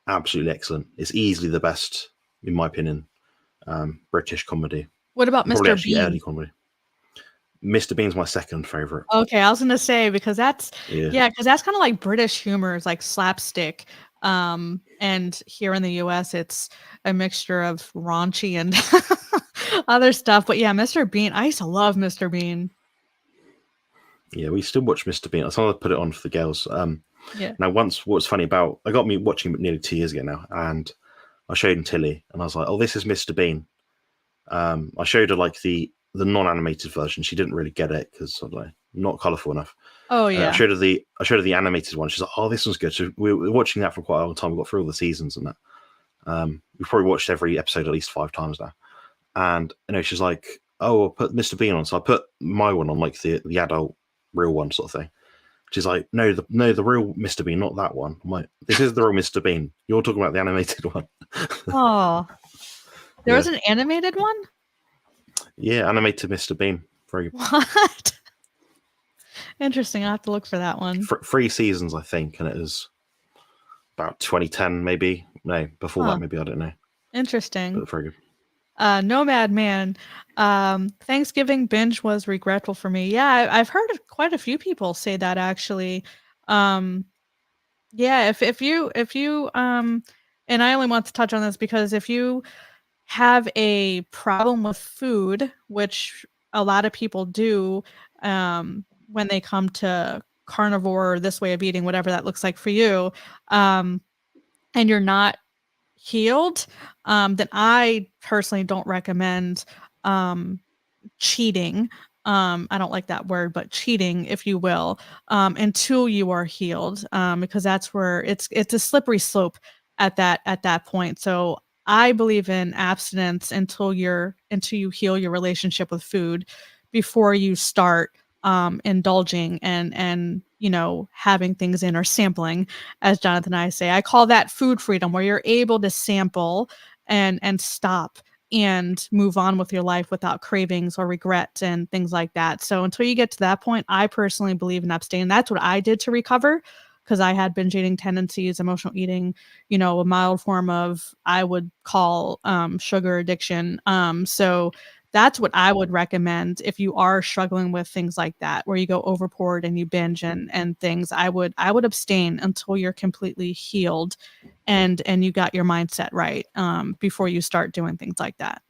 A: absolutely excellent. It's easily the best, in my opinion, British comedy.
B: What about
A: Probably
B: Mr.
A: actually
B: Bean?
A: early comedy. Mr. Bean's my second favorite.
B: Okay, I was gonna say because that's
A: Yeah.
B: because that's kind of like British humor is like slapstick. And here in the US, it's a mixture of raunchy and other stuff. But yeah, Mr. Bean, I used to love Mr. Bean.
A: Yeah, we still watch Mr. Bean. Someone put it on for the girls.
B: Yeah.
A: Now, what's funny about I got me watching it nearly 2 years ago now, and I showed him Tilly, and I was like, "Oh, this is Mr. Bean." I showed her like the the non-animated version, she didn't really get it because not colorful enough.
B: Oh yeah.
A: I showed her the animated one. She's like, "Oh, this one's good." So we were watching that for quite a long time. We got through all the seasons and that. We've probably watched every episode at least 5 times now. And she's like, "Oh, I'll put Mr. Bean on." So I put my one on, like the adult real one sort of thing. She's like, "No, the real Mr. Bean, not that one." I'm like, "This is the real Mr. Bean. You're talking about the animated one."
B: Oh, there was an animated one?
A: Yeah, animated Mr. Bean. Very
B: What? Interesting. I'll have to look for that one.
A: 3 seasons, I think, and it was about 2010, maybe. No, before that, maybe, I don't know.
B: Interesting.
A: But very good.
B: Nomad Man. Thanksgiving binge was regretful for me. Yeah, I've heard of quite a few people say that actually. Yeah, if you and I only want to touch on this because if you have a problem with food, which a lot of people do, when they come to carnivore or this way of eating, whatever that looks like for you, and you're not healed, then I personally don't recommend cheating. I don't like that word, but cheating, if you will, until you are healed, because that's where it's a slippery slope at that point. So I believe in abstinence until you heal your relationship with food before you start indulging and having things in or sampling, as Jonathan and I say. I call that food freedom, where you're able to sample and stop and move on with your life without cravings or regret and things like that. So until you get to that point, I personally believe in abstaining. That's what I did to recover, because I had binge eating tendencies, emotional eating, a mild form of, I would call sugar addiction. So that's what I would recommend if you are struggling with things like that, where you go overboard and you binge and things. I would abstain until you're completely healed and you got your mindset right, before you start doing things like that.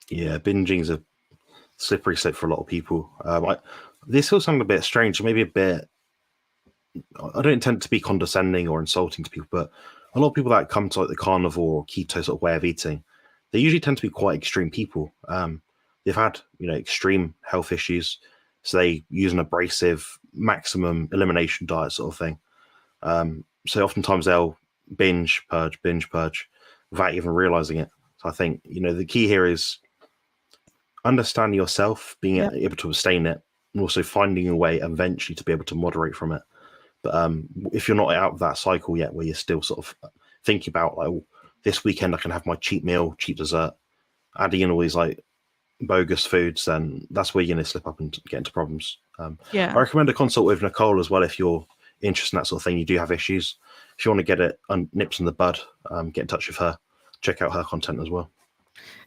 A: Yeah, binging's a slippery slope for a lot of people. This will sound a bit strange, maybe a bit. I don't intend to be condescending or insulting to people, but a lot of people that come to like the carnivore or keto sort of way of eating, they usually tend to be quite extreme people. They've had extreme health issues, so they use an abrasive maximum elimination diet sort of thing. So oftentimes they'll binge purge without even realizing it. So I think the key here is understanding yourself, being able to abstain it, and also finding a way eventually to be able to moderate from it. But if you're not out of that cycle yet, where you're still sort of thinking about like, oh, this weekend I can have my cheat meal, cheap dessert, adding in all these like bogus foods, then that's where you're going to slip up and get into problems. I recommend a consult with Nicole as well if you're interested in that sort of thing. You do have issues. If you want to get it nips in the bud, get in touch with her. Check out her content as well.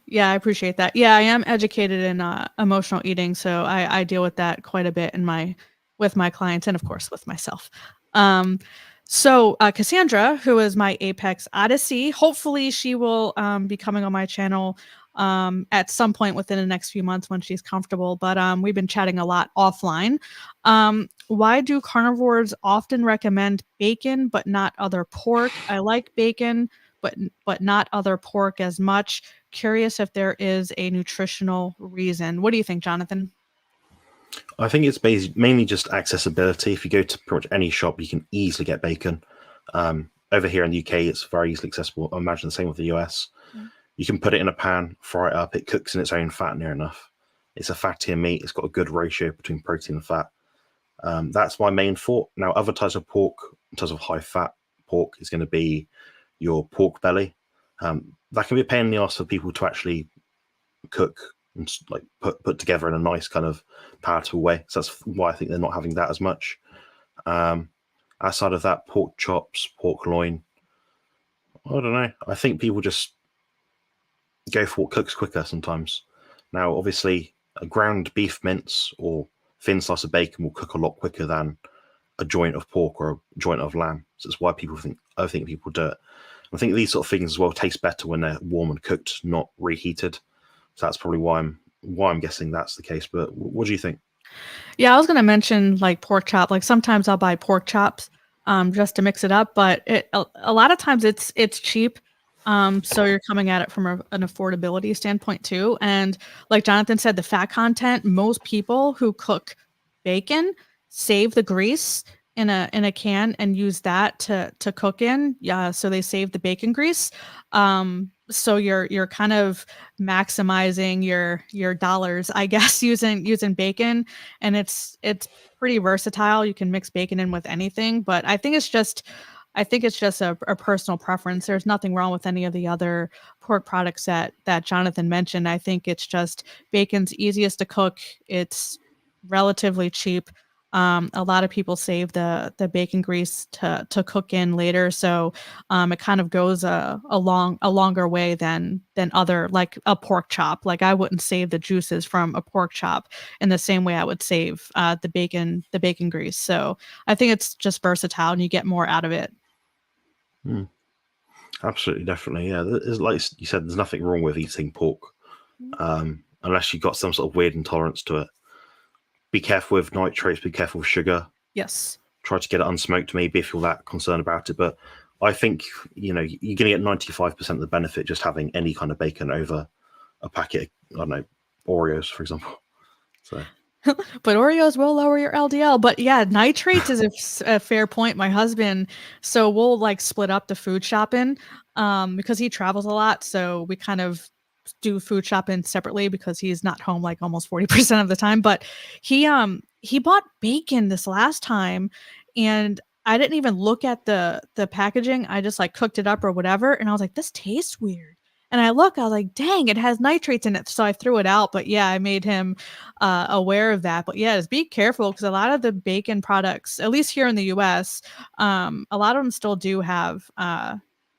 B: Yeah, I appreciate that. Yeah, I am educated in emotional eating, so I deal with that quite a bit with my clients and of course with myself. So Cassandra, who is my Apex Odyssey, hopefully she will be coming on my channel at some point within the next few months when she's comfortable. But we've been chatting a lot offline. Why do carnivores often recommend bacon but not other pork? I like bacon, but not other pork as much. Curious if there is a nutritional reason. What do you think, Jonathan?
A: I think it's mainly just accessibility. If you go to pretty much any shop, you can easily get bacon. Over here in the UK, it's very easily accessible. I imagine the same with the US. You can put it in a pan, fry it up. It cooks in its own fat near enough. It's a fattier meat. It's got a good ratio between protein and fat. That's my main thought. Now, other types of pork, in terms of high fat pork, is going to be your pork belly. That can be a pain in the ass for people to actually cook and like put together in a nice kind of palatable way. So that's why I think they're not having that as much. Outside of that, pork chops, pork loin, I don't know. I think people just go for what cooks quicker sometimes. Now, obviously, a ground beef mince or thin slice of bacon will cook a lot quicker than a joint of pork or a joint of lamb. So that's why I think people do it. I think these sort of things as well taste better when they're warm and cooked, not reheated. So that's probably why I'm guessing that's the case. But what do you think?
B: Yeah, I was gonna mention like pork chop. Like sometimes I'll buy pork chops just to mix it up, but a lot of times it's cheap So you're coming at it from an affordability standpoint too. And like Jonathan said, the fat content, most people who cook bacon save the grease in a can and use that to cook in. Yeah, so they save the bacon grease. So you're kind of maximizing your dollars, I guess, using bacon, and it's pretty versatile. You can mix bacon in with anything, but I think it's just a personal preference. There's nothing wrong with any of the other pork products that Jonathan mentioned. I think it's just bacon's easiest to cook. It's relatively cheap. A lot of people save the bacon grease to cook in later, so it kind of goes a longer way than other like a pork chop. Like I wouldn't save the juices from a pork chop in the same way I would save the bacon grease. So I think it's just versatile and you get more out of it.
A: Absolutely, definitely. Yeah, there's, like you said, there's nothing wrong with eating pork, unless you've got some sort of weird intolerance to it. Be careful with nitrates. Be careful with sugar.
B: Yes.
A: Try to get it unsmoked, maybe if you're that concerned about it. But I think you're going to get 95% of the benefit just having any kind of bacon over a packet of, I don't know, Oreos, for example. So.
B: But Oreos will lower your LDL. But yeah, nitrates is a fair point. My husband, so we'll like split up the food shopping because he travels a lot. So we kind of do food shopping separately because he's not home like almost 40% of the time. But he bought bacon this last time and I didn't even look at the packaging. I just like cooked it up or whatever. And I was like, this tastes weird. And I was like, dang, it has nitrates in it. So I threw it out. But yeah, I made him aware of that. But yeah, just be careful because a lot of the bacon products, at least here in the US, a lot of them still do have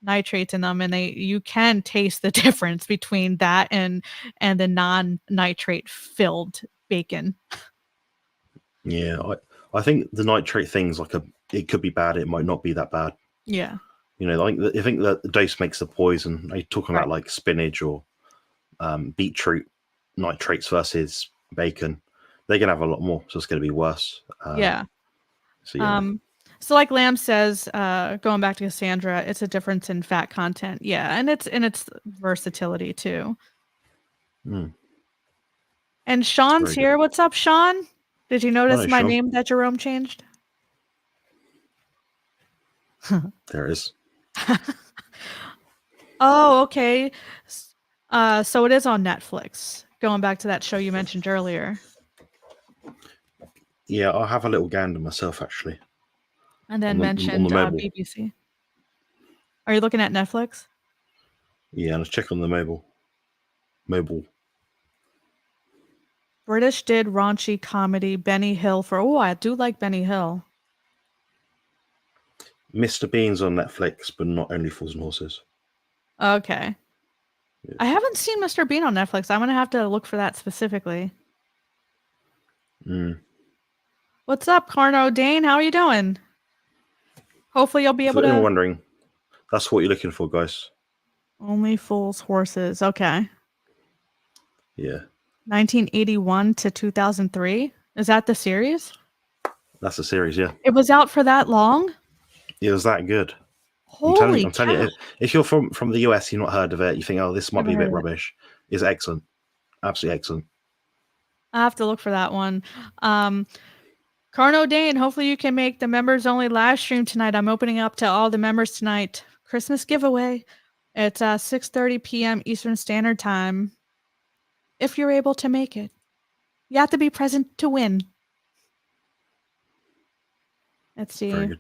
B: nitrates in them, and you can taste the difference between that and the non-nitrate filled bacon.
A: Yeah, I think the nitrate thing's like it could be bad. It might not be that bad.
B: Yeah.
A: I think that the dose makes the poison. Are you talking about like spinach or beetroot nitrates versus bacon? They're gonna have a lot more, so it's gonna be worse.
B: Yeah.
A: So yeah.
B: So like Lamb says, going back to Cassandra, it's a difference in fat content. Yeah, and it's versatility too. And Sean's here. What's up, Sean? Did you notice my name that Jerome changed?
A: There it is.
B: Oh, okay. So it is on Netflix. Going back to that show you mentioned earlier.
A: Yeah, I'll have a little gander myself, actually.
B: And then mentioned BBC. Are you looking at Netflix?
A: Yeah, let's check on the mobile.
B: British did raunchy comedy Benny Hill for. Oh, I do like Benny Hill.
A: Mr. Bean's on Netflix, but not Only Fools and Horses.
B: Okay. Yeah. I haven't seen Mr. Bean on Netflix. I'm gonna have to look for that specifically. What's up, Carno Dane? How are you doing? Hopefully you'll be able to.
A: I'm wondering. That's what you're looking for, guys.
B: Only Fools Horses. Okay.
A: Yeah.
B: 1981 to 2003. Is that the series?
A: That's the series, yeah.
B: It was out for that long?
A: It was that good.
B: Holy
A: I'm telling you, if you're from the US, you've not heard of it, you think, oh, this might be a bit rubbish. It's excellent. Absolutely excellent.
B: I have to look for that one. Carno Dane, hopefully you can make the members only live stream tonight. I'm opening up to all the members tonight. Christmas giveaway. It's 6:30 p.m. Eastern Standard Time. If you're able to make it. You have to be present to win. Let's see.
A: Very good.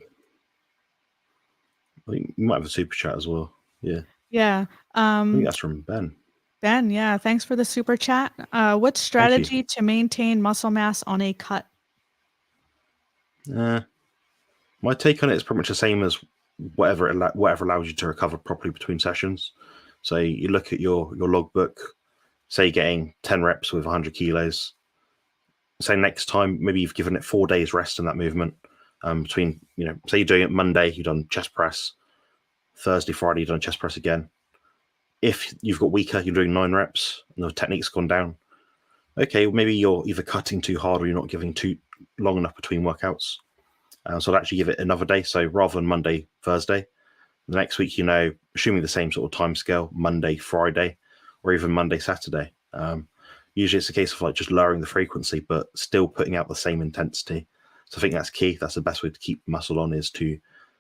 A: I think you might have a super chat as well. Yeah.
B: Yeah.
A: I think that's from Ben.
B: Ben, yeah. Thanks for the super chat. What strategy to maintain muscle mass on a cut?
A: My take on it is pretty much the same as whatever allows you to recover properly between sessions. So you look at your logbook, say you're getting 10 reps with 100 kilos. Say next time, maybe you've given it 4 days rest in that movement. Between, say you're doing it Monday, you've done chest press. Thursday, Friday, you've done chest press again. If you've got weaker, you're doing 9 reps and the technique's gone down. Okay, well, maybe you're either cutting too hard or you're not giving too long enough between workouts. So I'd actually give it another day. So rather than Monday, Thursday, The next week, assuming the same sort of time scale, Monday, Friday, or even Monday, Saturday. Usually it's a case of like just lowering the frequency, but still putting out the same intensity. So I think that's key. That's the best way to keep muscle on, is to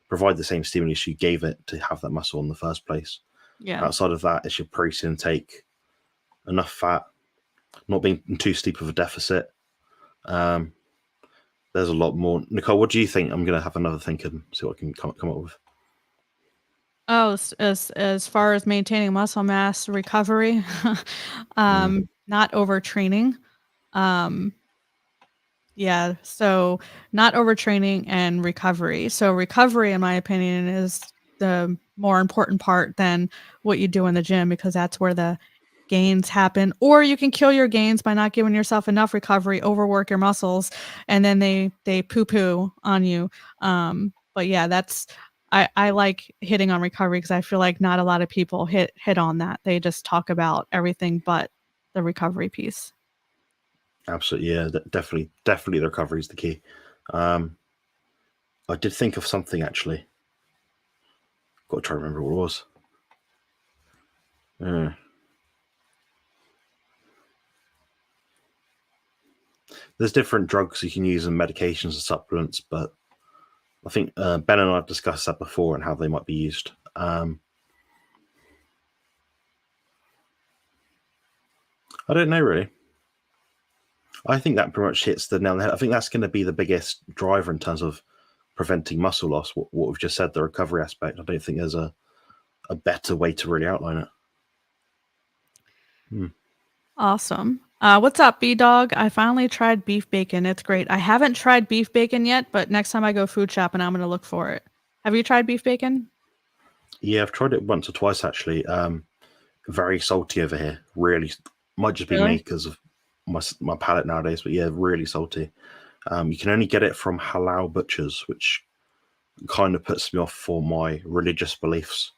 A: provide the same stimulus you gave it to have that muscle in the first place.
B: Yeah.
A: Outside of that, it's your protein intake, enough fat, not being in too steep of a deficit. There's a lot more. Nicole, what do you think? I'm going to have another think and see what I can come up with.
B: Oh, as far as maintaining muscle mass recovery, not overtraining. Yeah, so not overtraining and recovery. So recovery, in my opinion, is the more important part than what you do in the gym, because that's where the gains happen. Or you can kill your gains by not giving yourself enough recovery, overwork your muscles, and then they poo-poo on you. But yeah, that's I like hitting on recovery because I feel like not a lot of people hit on that. They just talk about everything but the recovery piece.
A: Absolutely, yeah, definitely the recovery is the key. I did think of something actually. Got to try to remember what it was. There's different drugs you can use and medications and supplements, but I think Ben and I have discussed that before and how they might be used. I don't know really. I think that pretty much hits the nail on the head. I think that's going to be the biggest driver in terms of preventing muscle loss. What we've just said, the recovery aspect. I don't think there's a better way to really outline it.
B: Awesome. What's up, B-Dog? I finally tried beef bacon. It's great. I haven't tried beef bacon yet, but next time I go food shopping, I'm going to look for it. Have you tried beef bacon?
A: Yeah, I've tried it once or twice actually. Very salty over here. Really, might just be
B: Really?
A: me because of my palate nowadays. But yeah, really salty. You can only get it from halal butchers, which kind of puts me off for my religious beliefs.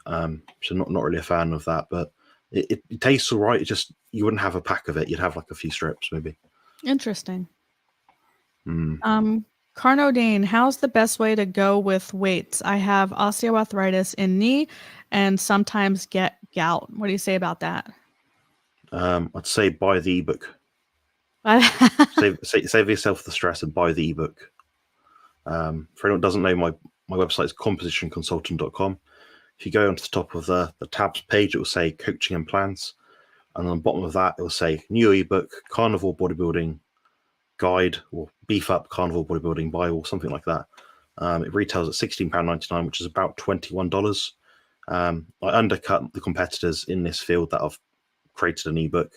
A: So not really a fan of that. But it tastes all right. It just, you wouldn't have a pack of it. You'd have like a few strips maybe.
B: Interesting. Carnodane, how's the best way to go with weights? I have osteoarthritis in knee and sometimes get gout. What do you say about that?
A: I'd say buy the ebook. Save yourself the stress and buy the ebook. For anyone who doesn't know, my website is compositionconsultant.com. If you go onto the top of the tabs page, it will say coaching and plans. And on the bottom of that, it will say new ebook, carnivore bodybuilding guide, or beef up carnivore bodybuilding Bible, something like that. It retails at £16.99, which is about $21. I undercut the competitors in this field that have created an ebook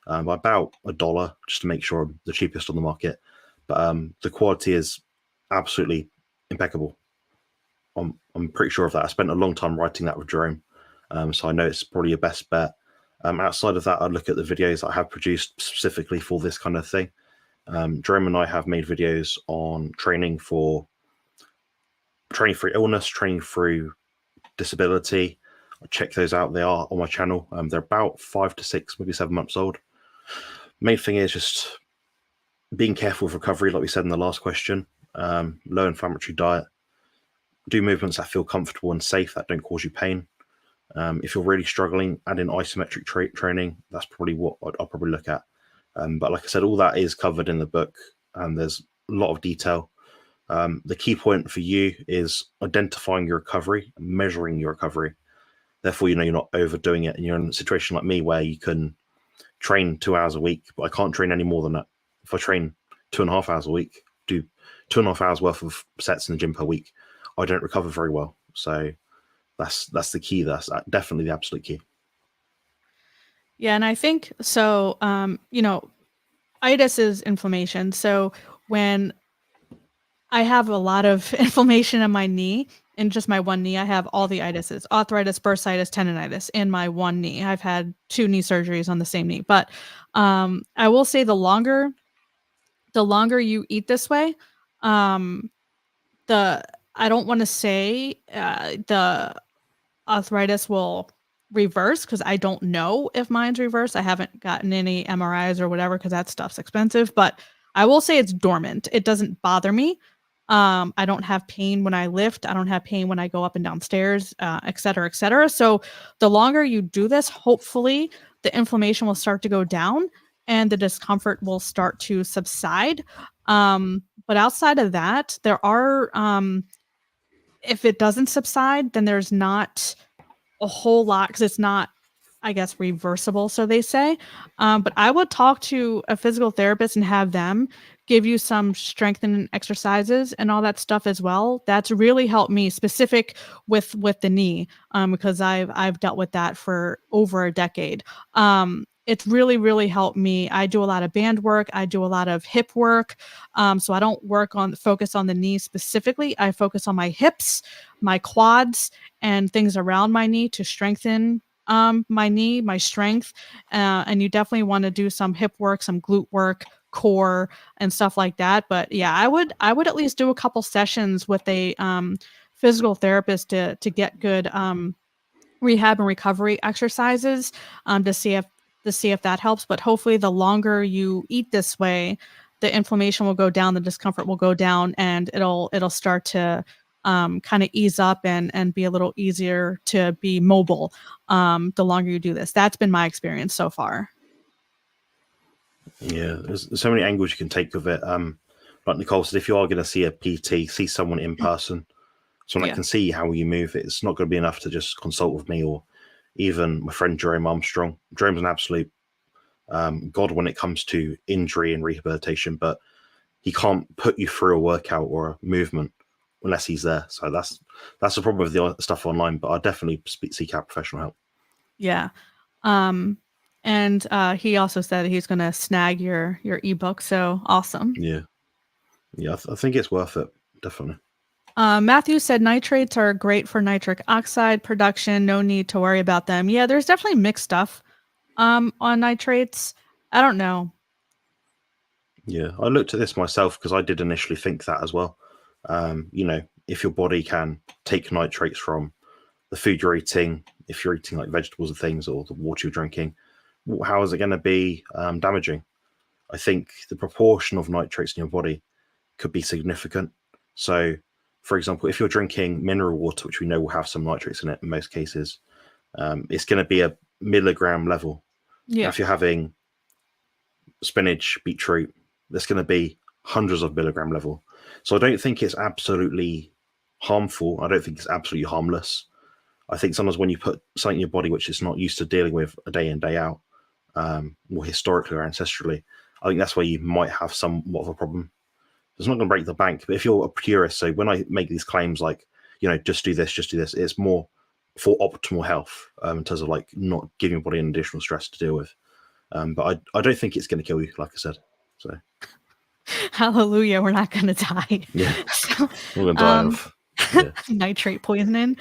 A: by about $1, just to make sure I'm the cheapest on the market. But the quality is absolutely impeccable. I'm pretty sure of that. I spent a long time writing that with Jerome, so I know it's probably your best bet. Outside of that, I look at the videos I have produced specifically for this kind of thing. Jerome and I have made videos on training through illness, training through disability. Check those out. They are on my channel. They're about 5 to 6, maybe 7 months old. Main thing is just being careful with recovery, like we said in the last question. Low inflammatory diet. Do movements that feel comfortable and safe, that don't cause you pain. If you're really struggling, add in isometric training. That's probably what I'll probably look at. But like I said, all that is covered in the book, and there's a lot of detail. The key point for you is identifying your recovery, measuring your recovery. Therefore, you're not overdoing it, and you're in a situation like me where you can train 2 hours a week, but I can't train any more than that. If I train 2.5 hours a week, do 2.5 hours worth of sets in the gym per week, I don't recover very well. So that's the key. That's definitely the absolute key.
B: Yeah, and I think so. Itis is inflammation. So when I have a lot of inflammation in my knee, in just my one knee, I have all the itises: arthritis, bursitis, tendonitis in my one knee. I've had 2 knee surgeries on the same knee. But I will say the longer you eat this way, I don't want to say the arthritis will reverse, because I don't know if mine's reversed. I haven't gotten any MRIs or whatever because that stuff's expensive. But I will say it's dormant. It doesn't bother me. I don't have pain when I lift. I don't have pain when I go up and down stairs, et cetera, et cetera. So the longer you do this, hopefully the inflammation will start to go down and the discomfort will start to subside. But outside of that, there are, if it doesn't subside, then there's not a whole lot because it's not, I guess, reversible, so they say. But I would talk to a physical therapist and have them give you some strengthening exercises and all that stuff as well. That's really helped me specific with the knee, because I've dealt with that for over a decade. It's really helped me. I do a lot of band work. I do a lot of hip work. So I don't focus on the knee specifically. I focus on my hips, my quads, and things around my knee to strengthen my knee, my strength. And you definitely want to do some hip work, some glute work, core, and stuff like that. But yeah, I would at least do a couple sessions with a physical therapist to get good rehab and recovery exercises, to see if that helps. But hopefully, the longer you eat this way, the inflammation will go down, the discomfort will go down, and it'll start to kind of ease up and be a little easier to be mobile. The longer you do this, that's been my experience so far.
A: Yeah, there's so many angles you can take of it. Like Nicole said, if you are going to see a PT, see someone in person, someone that
B: Yeah.
A: can see how you move. It's not going to be enough to just consult with me or even my friend Jerome Armstrong. Jerome's an absolute god when it comes to injury and rehabilitation, but he can't put you through a workout or a movement unless he's there. So that's the problem with the stuff online. But I definitely seek out professional help.
B: Yeah. And he also said he's going to snag your ebook. So awesome.
A: Yeah, I think it's worth it, definitely.
B: Matthew said nitrates are great for nitric oxide production. No need to worry about them. Yeah, there's definitely mixed stuff on nitrates. I don't know.
A: Yeah, I looked at this myself because I did initially think that as well. If your body can take nitrates from the food you're eating, if you're eating like vegetables and things, or the water you're drinking, how is it going to be damaging? I think the proportion of nitrates in your body could be significant. So, for example, if you're drinking mineral water, which we know will have some nitrates in it in most cases, it's going to be a milligram level.
B: Yeah.
A: Now, if you're having spinach, beetroot, there's going to be hundreds of milligram level. So I don't think it's absolutely harmful. I don't think it's absolutely harmless. I think sometimes when you put something in your body which it's not used to dealing with a day in, day out, or historically or ancestrally, I think that's where you might have somewhat of a problem. It's not going to break the bank, but if you're a purist, so when I make these claims like, just do this, it's more for optimal health, in terms of like not giving your body an additional stress to deal with. But I don't think it's going to kill you, like I said. So
B: Hallelujah, we're not going to die.
A: yeah,
B: So,
A: we're going to die of
B: nitrate poisoning.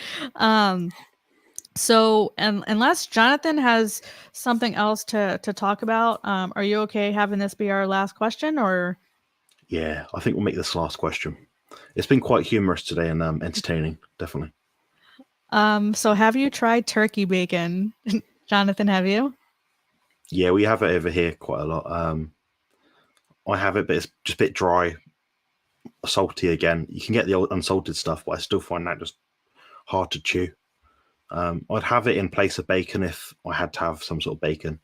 B: So, and unless Jonathan has something else to talk about, are you okay having this be our last question, or?
A: Yeah, I think we'll make this last question. It's been quite humorous today and entertaining, definitely.
B: So have you tried turkey bacon? Jonathan, have you?
A: Yeah, we have it over here quite a lot. I have it, but it's just a bit dry, salty again. You can get the old unsalted stuff, but I still find that just hard to chew. I'd have it in place of bacon if I had to have some sort of bacon,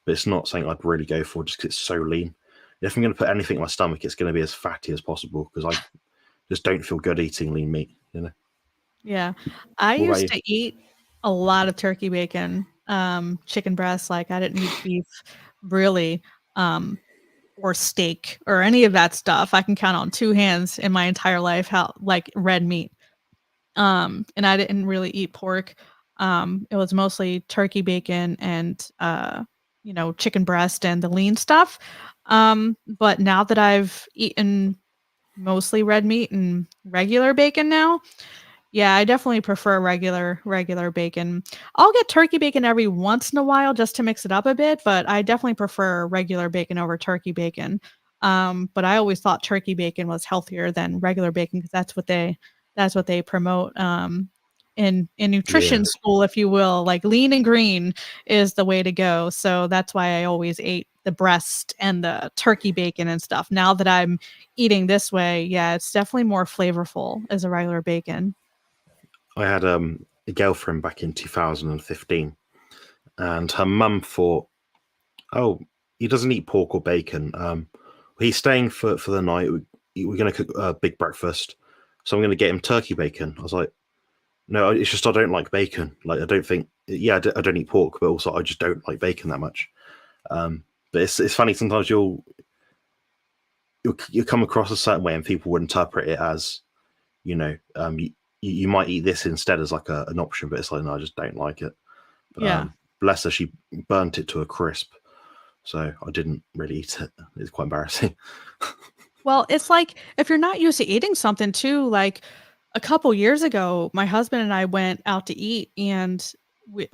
A: but it's not something I'd really go for just because it's so lean. If I'm going to put anything in my stomach, it's going to be as fatty as possible because I just don't feel good eating lean meat,
B: Yeah. I
A: What about
B: used
A: you?
B: to eat a lot of turkey bacon, chicken breast, like I didn't eat beef really, or steak or any of that stuff. I can count on two hands in my entire life how like red meat. And I didn't really eat pork. It was mostly turkey bacon and chicken breast and the lean stuff. But now that I've eaten mostly red meat and regular bacon now, yeah, I definitely prefer regular bacon. I'll get turkey bacon every once in a while just to mix it up a bit, but I definitely prefer regular bacon over turkey bacon. But I always thought turkey bacon was healthier than regular bacon because that's what they promote in
A: Yeah,
B: nutrition school, if you will. Like lean and green is the way to go. So that's why I always ate the breast and the turkey bacon and stuff. Now that I'm eating this way, yeah, it's definitely more flavorful as a regular bacon.
A: I had a girlfriend back in 2015, and her mum thought, "Oh, he doesn't eat pork or bacon. He's staying for the night. We're going to cook a big breakfast, so I'm going to get him turkey bacon." I was like, "No, it's just I don't like bacon. Like, I don't think. Yeah, I don't eat pork, but also I just don't like bacon that much." But it's funny sometimes you'll come across a certain way, and people would interpret it as, you might eat this instead as like an option, but it's like, no, I just don't like it. But
B: Yeah.
A: bless her, she burnt it to a crisp, so I didn't really eat it. It's quite embarrassing.
B: Well, it's like if you're not used to eating something too, like a couple years ago, my husband and I went out to eat, and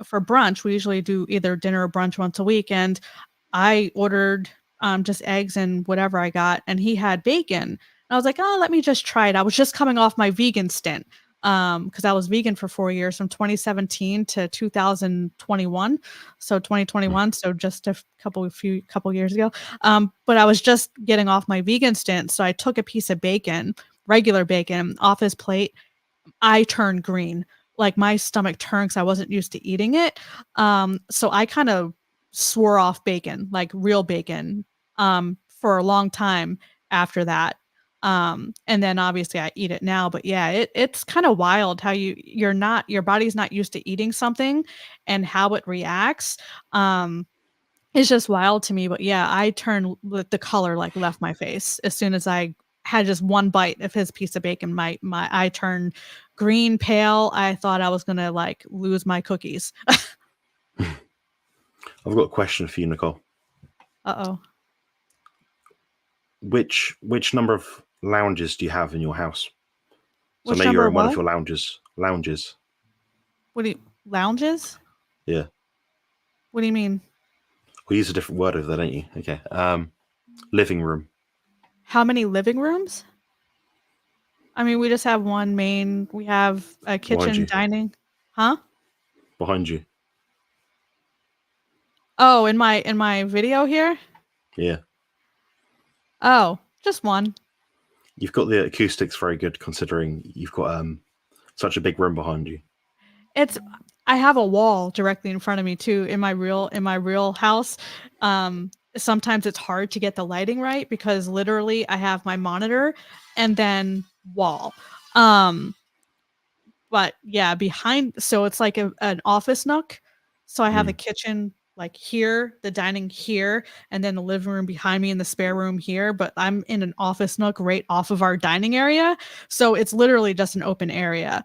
B: for brunch, we usually do either dinner or brunch once a week. And I ordered just eggs and whatever I got, and he had bacon. And I was like, oh, let me just try it. I was just coming off my vegan stint because I was vegan for 4 years from 2017 to 2021. So 2021, so just a couple years ago. But I was just getting off my vegan stint, so I took a piece of bacon, regular bacon, off his plate. I turned green. Like my stomach turned because I wasn't used to eating it. So I kind of swore off bacon, like real bacon, for a long time after that. And then obviously I eat it now, but yeah, it's kind of wild how your body's not used to eating something and how it reacts. It's just wild to me, but yeah, I turned the color like left my face as soon as I had just one bite of his piece of bacon. My I turned green, pale. I thought I was gonna like lose my cookies.
A: I've got a question for you, Nicole.
B: Uh-oh.
A: Which number of lounges do you have in your house? So I
B: Which
A: know
B: number
A: you're
B: of
A: in one of
B: what?
A: your lounges. Lounges.
B: What do you lounges?
A: Yeah.
B: What do you mean?
A: We use a different word over there, don't you? Okay. Living room.
B: How many living rooms? I mean, we just have one main. We have a
A: Behind
B: kitchen,
A: you.
B: dining. Huh?
A: Behind you.
B: Oh, in my video here?
A: Yeah.
B: Oh, just one.
A: You've got the acoustics very good considering you've got such a big room behind you.
B: It's I have a wall directly in front of me too in my real house. Sometimes it's hard to get the lighting right because literally I have my monitor and then wall. Um, but yeah, behind so it's like an office nook. So I have the kitchen like here, the dining here, and then the living room behind me and the spare room here. But I'm in an office nook right off of our dining area. So it's literally just an open area.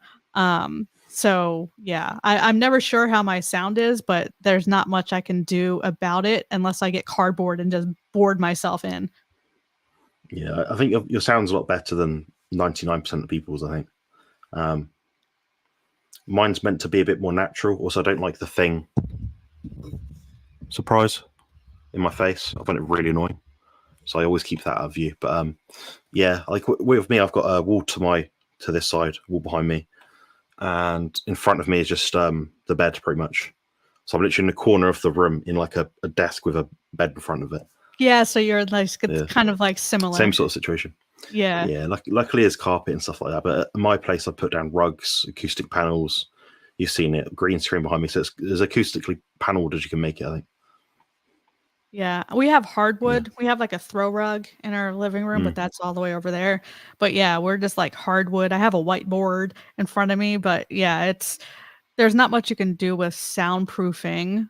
B: So yeah, I'm never sure how my sound is, but there's not much I can do about it unless I get cardboard and just board myself in.
A: Yeah, I think your sound's a lot better than 99% of people's, I think. Um, Mine's meant to be a bit more natural. Also, I don't like the thing. Surprise in my face. I find it really annoying. So I always keep that out of view. But yeah, like with me, I've got a wall to this side, wall behind me, and in front of me is just the bed, pretty much. So I'm literally in the corner of the room in like a desk with a bed in front of it.
B: Yeah, so you're like it's
A: Yeah.
B: kind of like similar.
A: Same sort of situation.
B: Yeah.
A: Yeah, luckily there's carpet and stuff like that. But at my place, I put down rugs, acoustic panels. You've seen it, green screen behind me. So it's as acoustically paneled as you can make it, I think.
B: Yeah, we have hardwood. We have like a throw rug in our living room, but that's all the way over there. But yeah, we're just like hardwood. I have a whiteboard in front of me, but yeah, there's not much you can do with soundproofing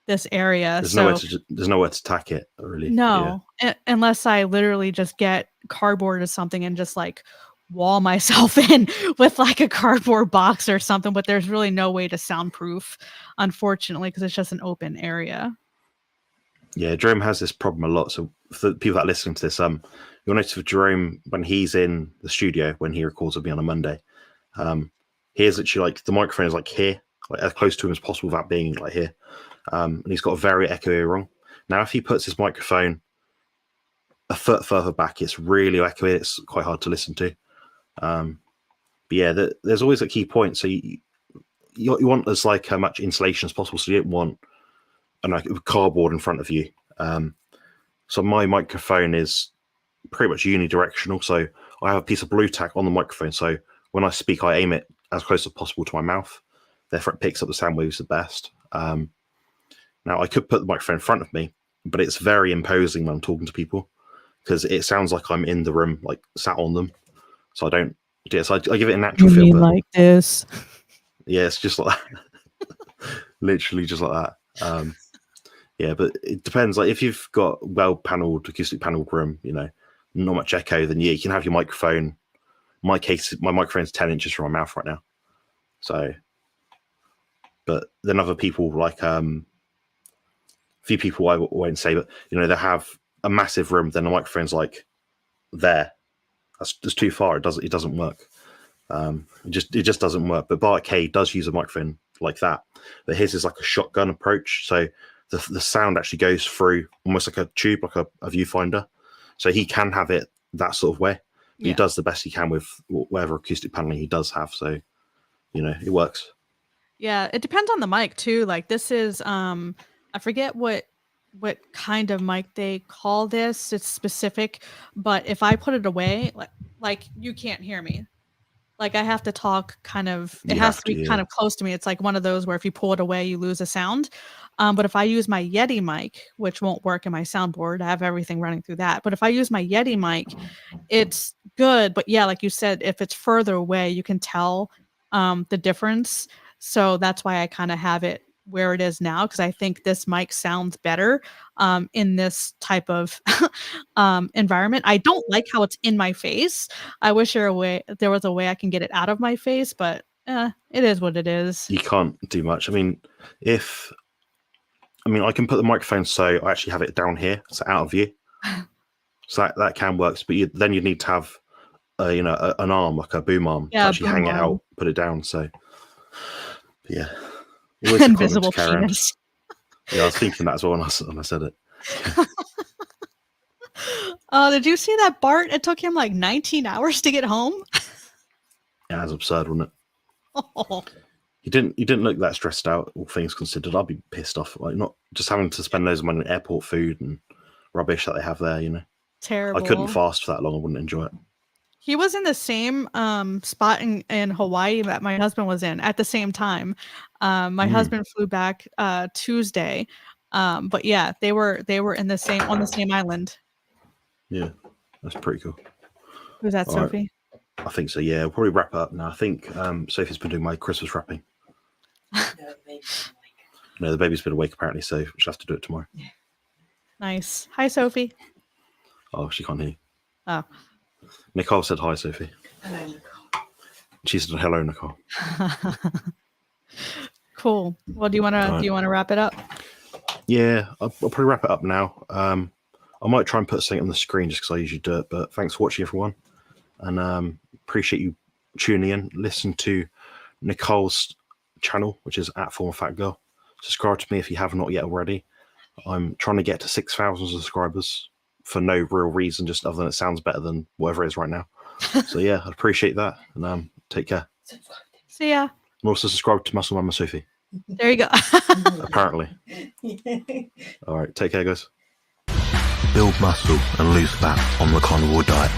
B: this area. So
A: There's nowhere to tack it, really. Yeah.
B: no, unless I literally just get cardboard or something and just like wall myself in with like a cardboard box or something, but there's really no way to soundproof, unfortunately, because it's just an open area.
A: Yeah, Jerome has this problem a lot. So for the people that are listening to this, you'll notice with Jerome when he's in the studio when he records with me on a Monday, here's literally like the microphone is like here, like as close to him as possible without being like here. And he's got a very echoey rung. Now, if he puts his microphone a foot further back, it's really echoey. It's quite hard to listen to. But yeah, there's always a key point. So you want as like much insulation as possible. So you don't want cardboard in front of you. So my microphone is pretty much unidirectional. So I have a piece of blue tack on the microphone. So when I speak, I aim it as close as possible to my mouth. Therefore, it picks up the sound waves the best. Now, I could put the microphone in front of me, but it's very imposing when I'm talking to people because it sounds like I'm in the room, like sat on them. So I don't do it. So I give it a natural feel.
B: But like this?
A: Yeah, it's just like that. Literally just like that. Yeah, but it depends. Like if you've got well-paneled, acoustic paneled room, not much echo, then yeah, you can have your microphone. In my case, my microphone's 10 inches from my mouth right now. So, but then other people like few people I won't say, but they have a massive room. Then the microphone's like there. That's just too far. It doesn't work. It just doesn't work. But Bart K does use a microphone like that. But his is like a shotgun approach. So the sound actually goes through almost like a tube, like a viewfinder. So he can have it that sort of way. Yeah. He does the best he can with whatever acoustic paneling he does have. So, it works.
B: Yeah, it depends on the mic too. Like this is I forget what kind of mic they call this. It's specific, but if I put it away, like you can't hear me. Like I have to talk kind of, it has to be kind of close to me. It's like one of those where if you pull it away, you lose a sound. But if I use my Yeti mic, which won't work in my soundboard, I have everything running through that. But if I use my Yeti mic, it's good. But yeah, like you said, if it's further away, you can tell the difference. So that's why I kind of have it where it is now, because I think this mic sounds better in this type of environment. I don't like how it's in my face. I wish there was a way I can get it out of my face, but it is what it is.
A: You can't do much. I mean, I can put the microphone so I actually have it down here, so out of view. So that can work, but then you need to have an arm, like a boom arm, to actually hang it out, put it down. So yeah.
B: Invisible penis.
A: Yeah, I was thinking that as well when I said it.
B: Did you see that Bart? It took him like 19 hours to get home.
A: Yeah, that's absurd, wasn't it? Oh. He didn't look that stressed out, all things considered. I'd be pissed off, like not just having to spend loads of money on airport food and rubbish that they have there.
B: Terrible.
A: I couldn't fast for that long. I wouldn't enjoy it.
B: He was in the same spot in Hawaii that my husband was in at the same time. My husband flew back Tuesday, but yeah, they were on the same island.
A: Yeah, that's pretty cool.
B: Was that Sophie?
A: Right. I think so. Yeah, we'll probably wrap it up now. I think Sophie's been doing my Christmas wrapping. No, the baby's been awake apparently, so she'll have to do it tomorrow. Yeah.
B: Nice. Hi, Sophie.
A: Oh, she can't hear you.
B: Oh.
A: Nicole said hi, Sophie.
C: Hello, Nicole.
A: She said hello, Nicole.
B: Cool. Well, do you want to wrap it up?
A: Yeah, I'll probably wrap it up now. I might try and put something on the screen just because I usually do it. But thanks for watching, everyone, and appreciate you tuning in. Listen to Nicole's channel, which is @FormerFatGirl. Subscribe to me if you have not yet already. I'm trying to get to 6,000 subscribers for no real reason, just other than it sounds better than whatever it is right now. So yeah, I appreciate that, and take care.
B: See ya.
A: And also subscribe to Muscle Mama Sophie.
B: There you go.
A: Apparently. All right, take care, guys. Build muscle and lose fat on the carnivore diet.